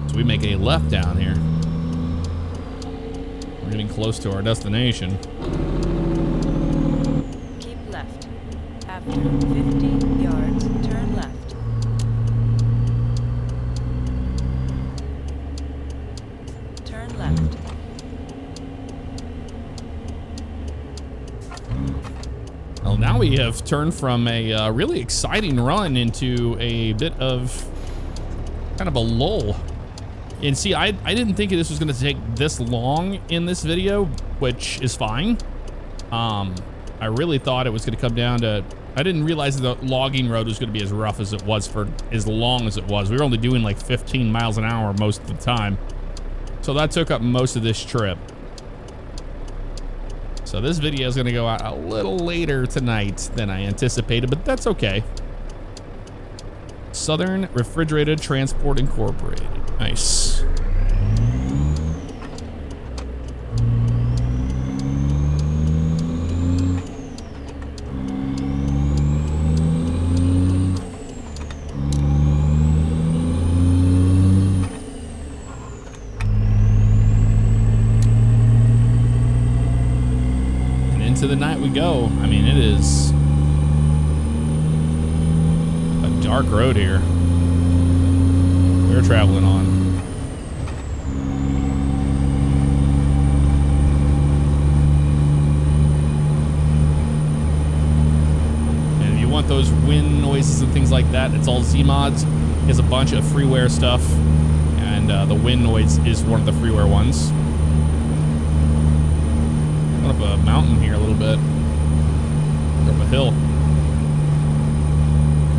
So we make a left down here. Getting close to our destination. Keep left. After 50 yards, turn left. Turn left. Well, now we have turned from a really exciting run into a bit of kind of a lull. And see, I didn't think this was going to take this long in this video, which is fine. I really thought it was going to come down to, I didn't realize the logging road was going to be as rough as it was for as long as it was. We were only doing like 15 miles an hour most of the time. So that took up most of this trip. So this video is going to go out a little later tonight than I anticipated, but that's okay. Southern Refrigerated Transport Incorporated. Nice. And into the night we go. I mean, it is a dark road here we're traveling on. And if you want those wind noises and things like that, it's all ZMods. He has a bunch of freeware stuff, and the wind noise is one of the freeware ones. Going up a mountain here a little bit. Up a hill.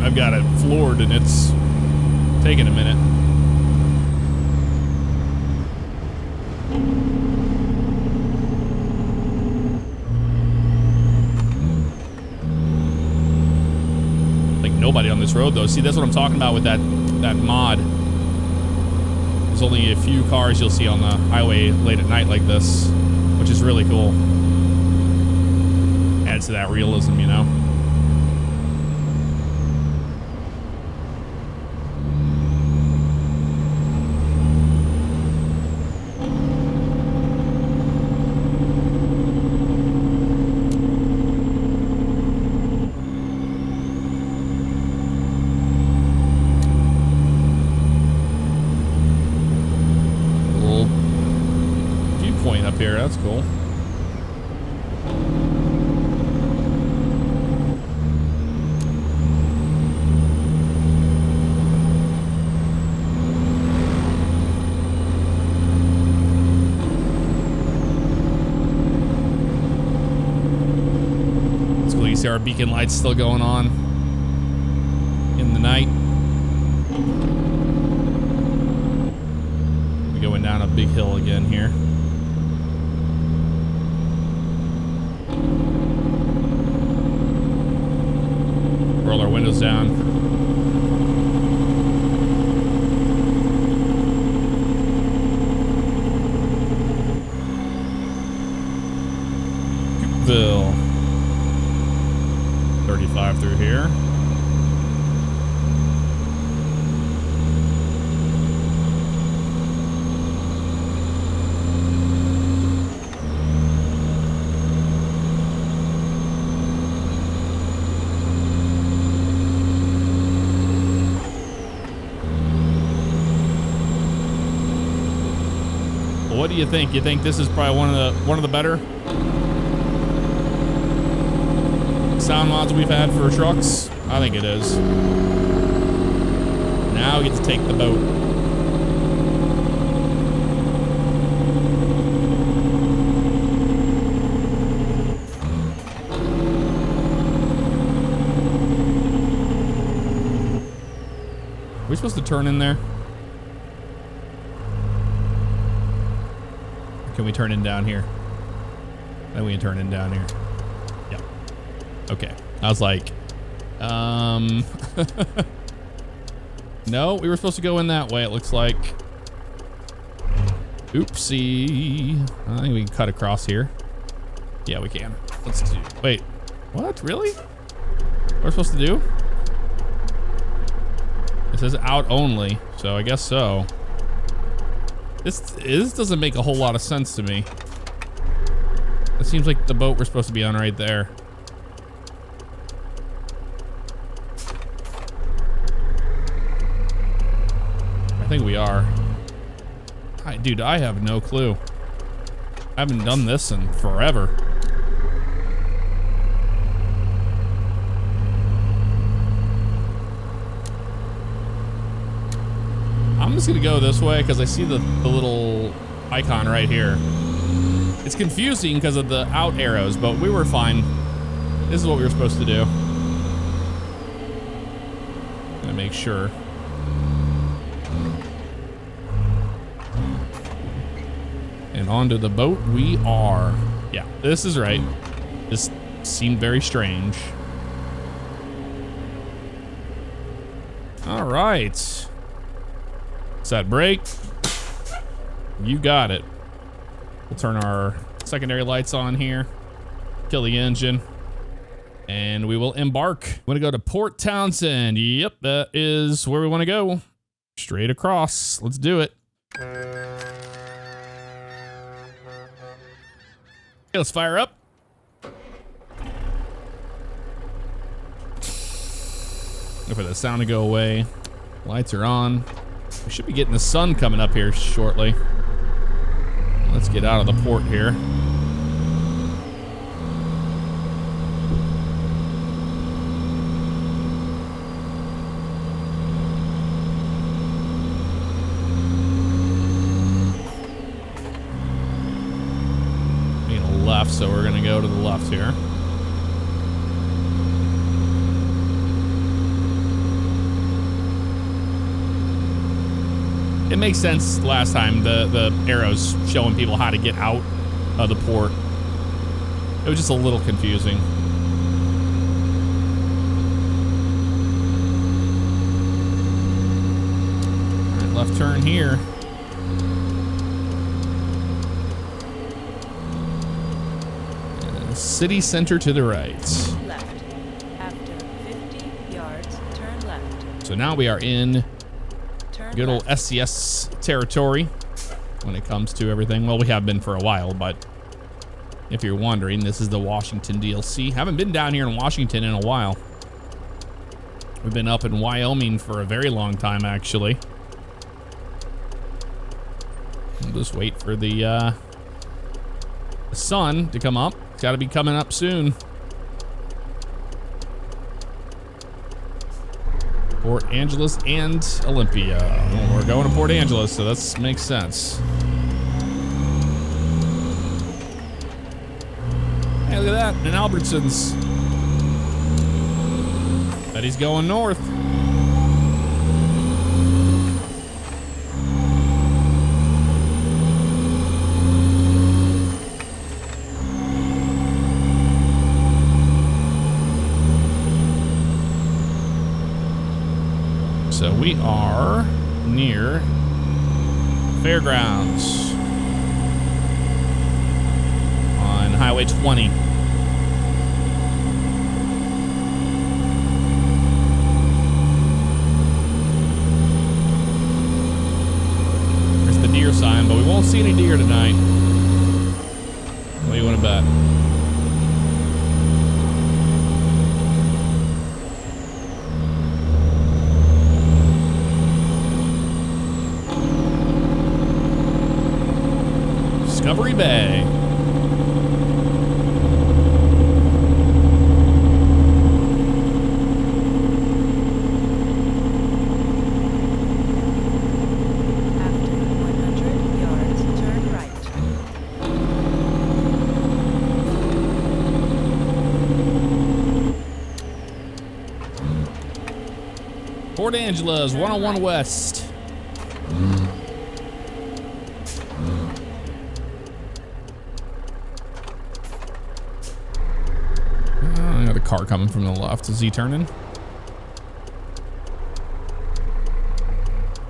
I've got it floored and it's taking a minute. Like nobody on this road though. See, that's what I'm talking about with that mod. There's only a few cars you'll see on the highway late at night like this, which is really cool. Adds to that realism, you know? Up here, that's cool. It's cool. You see our beacon lights still going on in the night. We're going down a big hill again here. Roll our windows down. Coopville. 35 through here. What do you think? You think this is probably one of the better sound mods we've had for trucks? I think it is. Now we get to take the boat. Are we supposed to turn in there? Can we turn in down here? Then we can turn in down here. Yep. Okay. I was like, no, we were supposed to go in that way, it looks like. Oopsie. I think we can cut across here. Yeah, we can. Let's do. Wait. What? Really? What we're supposed to do? It says out only, so I guess so. This doesn't make a whole lot of sense to me. It seems like the boat we're supposed to be on right there. I think we are. Dude, I have no clue. I haven't done this in forever. I'm just gonna go this way because I see the little icon right here. It's confusing because of the out arrows, but we were fine. This is what we were supposed to do. Gonna make sure. And onto the boat we are. Yeah, this is right. This seemed very strange. All right. Set brake. You got it. We'll turn our secondary lights on here. Kill the engine. And we will embark. We want to go to Port Townsend. Yep, that is where we want to go. Straight across. Let's do it. Okay, let's fire up. Wait for the sound to go away. Lights are on. We should be getting the sun coming up here shortly. Let's get out of the port here. Making a left, so we're gonna go to the left here. It makes sense last time, the arrows showing people how to get out of the port. It was just a little confusing. All right, left turn here. City center to the right. Left. After 50 yards, turn left. So now we are in Turn good old left. SCS territory when it comes to everything. Well, we have been for a while, but if you're wondering, this is the Washington DLC. Haven't been down here in Washington in a while. We've been up in Wyoming for a very long time, actually. We'll just wait for the sun to come up. It's got to be coming up soon. Port Angeles and Olympia. Well, we're going to Port Angeles, so that makes sense. Hey, look at that, in Albertsons. Bet he's going north. So we are near Fairgrounds on Highway 20. There's the deer sign, but we won't see any deer tonight. What do you want to bet? Discovery Bay. After 100 yards, turn right. Port Angeles, 101 West. Another car coming from the left. Is he turning?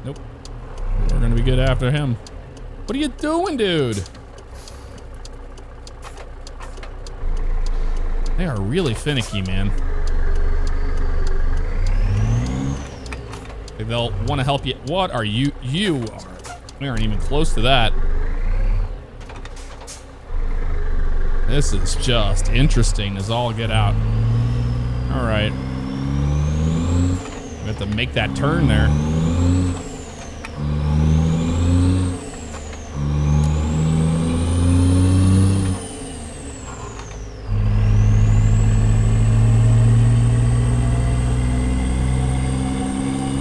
Nope. We're gonna be good after him. What are you doing, dude? They are really finicky, man. They'll want to help you. What are you? We aren't even close to that. This is just interesting as all get out. All right. We have to make that turn there.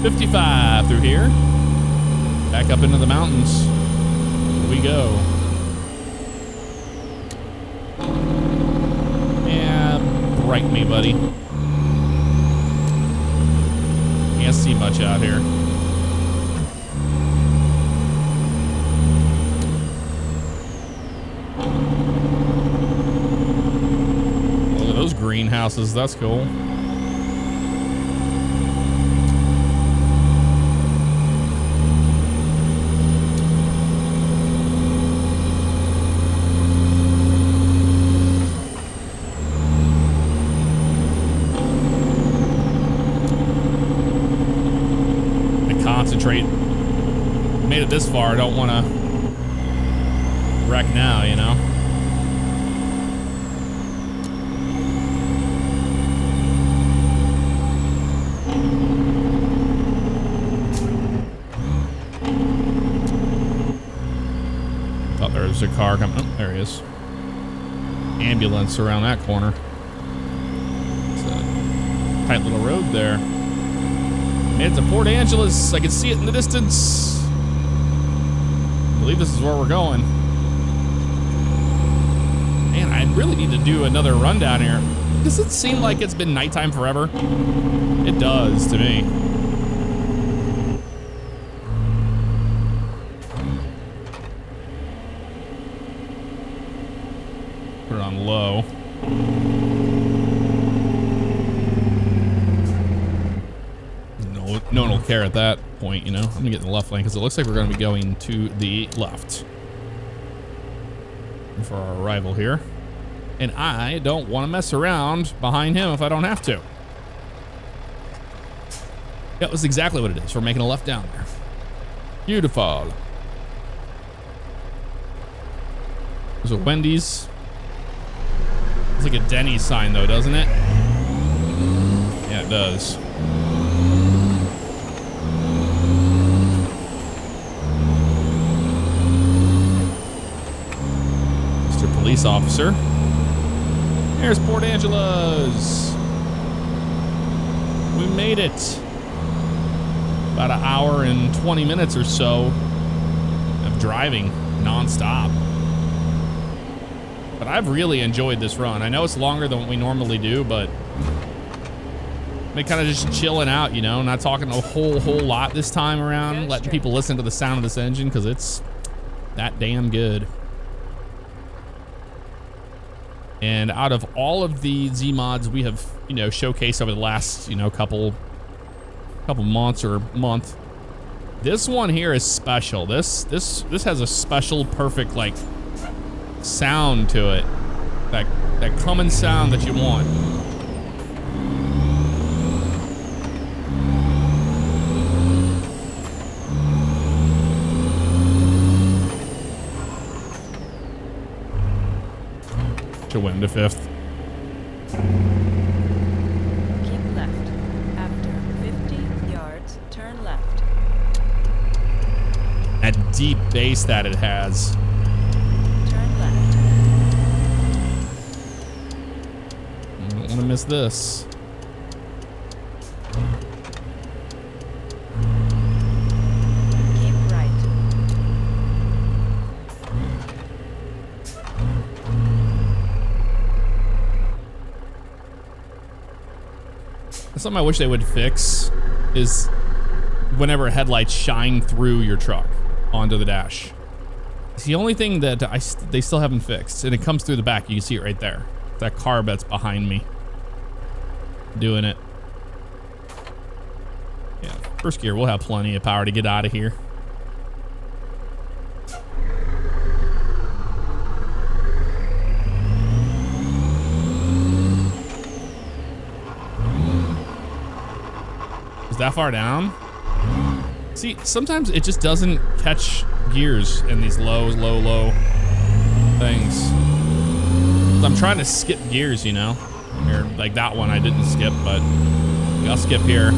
$55 through here. Back up into the mountains. Here we go. Right me, buddy. Can't see much out here. Look at those greenhouses. That's cool. Made it this far, I don't want to wreck now, you know? Thought there was a car coming. Oh, there he is. Ambulance around that corner. It's a tight little road there. Made it to Port Angeles. I can see it in the distance. I believe this is where we're going. Man, I really need to do another run down here. Does it seem like it's been nighttime forever? It does to me. Put it on low. No one will care at that point, you know. I'm gonna get in the left lane because it looks like we're gonna be going to the left for our arrival here. And I don't want to mess around behind him if I don't have to. That was exactly what it is. We're making a left down there. Beautiful. There's a Wendy's. It's like a Denny's sign though, doesn't it? Yeah, it does. Mr. Police Officer. There's Port Angeles. We made it. About an hour and 20 minutes or so of driving nonstop. But I've really enjoyed this run. I know it's longer than what we normally do, but kind of just chilling out, you know, not talking a whole lot this time around, letting people listen to the sound of this engine because it's that damn good. And out of all of the Z mods we have, you know, showcased over the last, you know, couple months or month, this one here is special. This has a special, perfect like sound to it, that Cummins sound that you want. To win the 5th. Keep left. After 50 yards, turn left. That deep bass that it has. Turn left. I don't want to miss this. Keep right. Something I wish they would fix is whenever headlights shine through your truck onto the dash. It's the only thing that they still haven't fixed, and it comes through the back. You can see it right there. That carb that's behind me doing it. Yeah, first gear, we'll have plenty of power to get out of here. Is that far down? See, sometimes it just doesn't catch gears in these low things. I'm trying to skip gears, you know? Or like that one I didn't skip, but I'll skip here.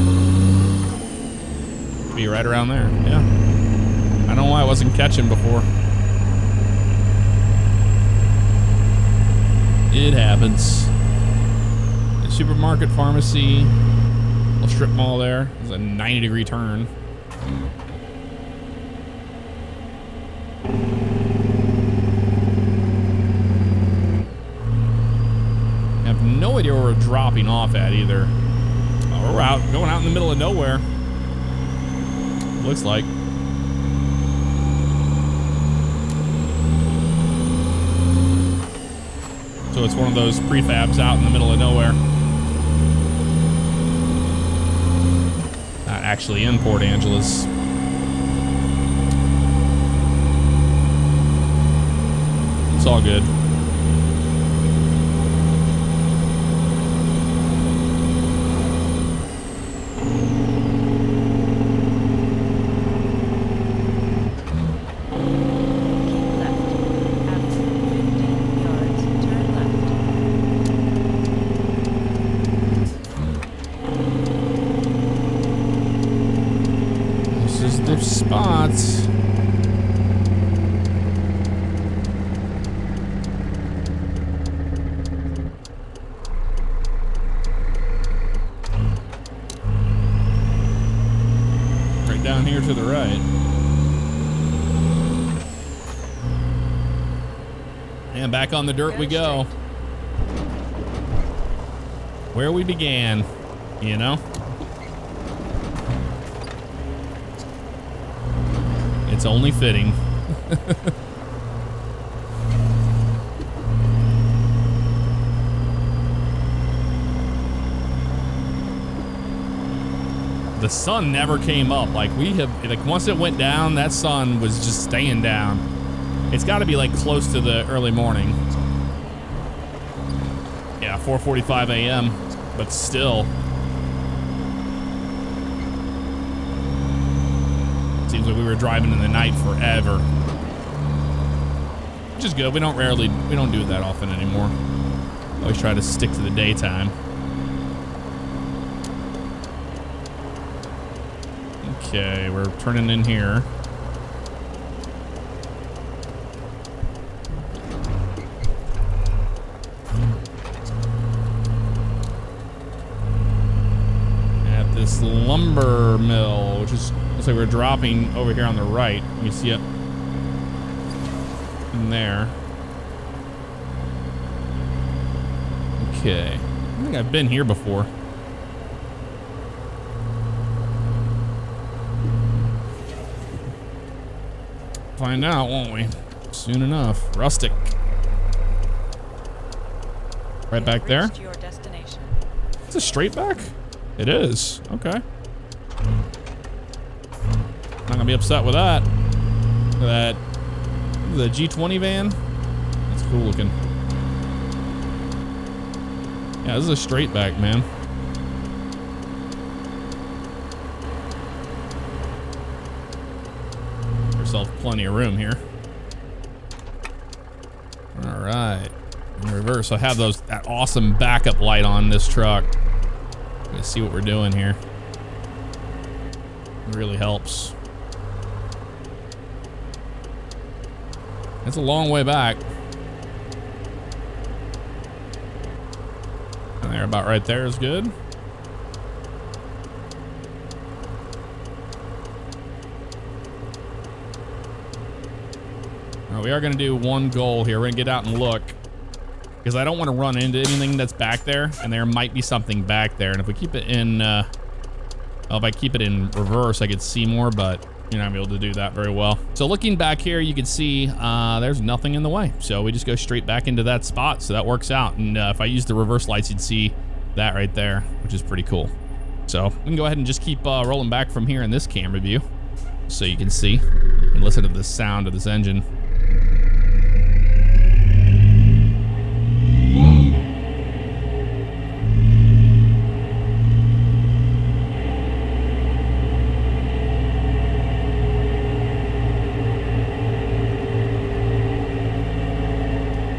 Be right around there, yeah. I don't know why I wasn't catching before. It happens. The supermarket, pharmacy, little strip mall there. It's a 90-degree turn. I have no idea where we're dropping off at either. Oh, we're going out in the middle of nowhere. Looks like. So it's one of those prefabs out in the middle of nowhere. Not actually in Port Angeles. It's all good. Spots. Right down here to the right. And back on the dirt we go. Where we began, you know? It's only fitting. The sun never came up. Like once it went down, that sun was just staying down. It's got to be like close to the early morning. 4:45 a.m., but still. Seems like we were driving in the night forever. Which is good. We don't do that often anymore. Always try to stick to the daytime. Okay, we're turning in here. At this lumber mill, which is, looks like we're dropping over here on the right. You see it in there. Okay, I think I've been here before. Find out, won't we? Soon enough. Rustic. Right back there. Your destination. It's a straight back? It is. Okay. Not gonna be upset with that. That the G20 van. That's cool looking. Yeah, this is a straight back, man. Yourself plenty of room here. All right. In reverse, I have that awesome backup light on this truck. Let's see what we're doing here. It really helps. It's a long way back. And there, about right there is good. Now, we are going to do one goal here. We're going to get out and look, because I don't want to run into anything that's back there, and there might be something back there. And if we keep it in, well, if I keep it in reverse, I could see more, but you're not able to do that very well. So looking back here, you can see there's nothing in the way. So we just go straight back into that spot. So that works out. And if I use the reverse lights, you'd see that right there, which is pretty cool. So we can go ahead and just keep rolling back from here in this camera view, so you can see and listen to the sound of this engine.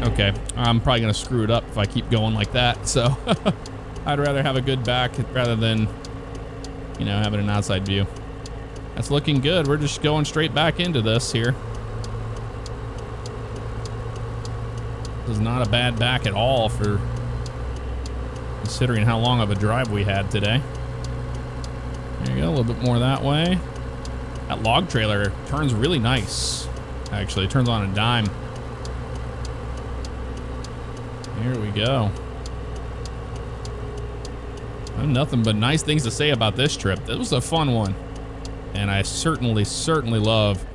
Okay, I'm probably gonna screw it up if I keep going like that, so I'd rather have a good back rather than, you know, having an outside view. That's looking good. We're just going straight back into this here. This is not a bad back at all for considering how long of a drive we had today. There you go, a little bit more that way. That log trailer turns really nice. Actually, it turns on a dime. Here we go. I have nothing but nice things to say about this trip. This was a fun one. And I certainly love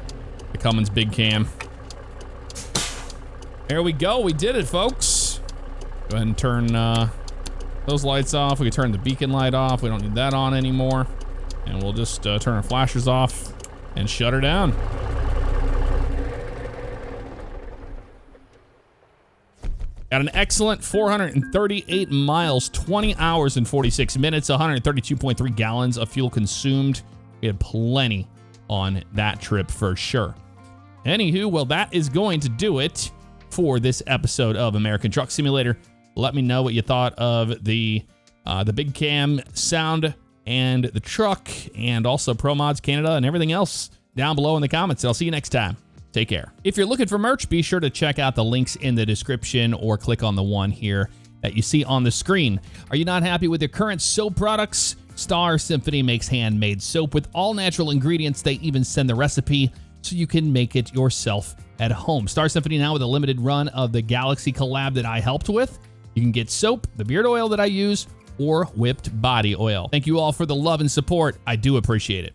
the Cummins big cam. There we go. We did it, folks. Go ahead and turn those lights off. We can turn the beacon light off. We don't need that on anymore. And we'll just turn our flashers off and shut her down. Got an excellent 438 miles, 20 hours and 46 minutes, 132.3 gallons of fuel consumed. We had plenty on that trip for sure. Anywho, well, that is going to do it for this episode of American Truck Simulator. Let me know what you thought of the big cam sound and the truck, and also ProMods Canada and everything else down below in the comments. And I'll see you next time. Take care. If you're looking for merch, be sure to check out the links in the description or click on the one here that you see on the screen. Are you not happy with your current soap products? Star Symphony makes handmade soap with all natural ingredients. They even send the recipe so you can make it yourself at home. Star Symphony now with a limited run of the Galaxy collab that I helped with. You can get soap, the beard oil that I use, or whipped body oil. Thank you all for the love and support. I do appreciate it.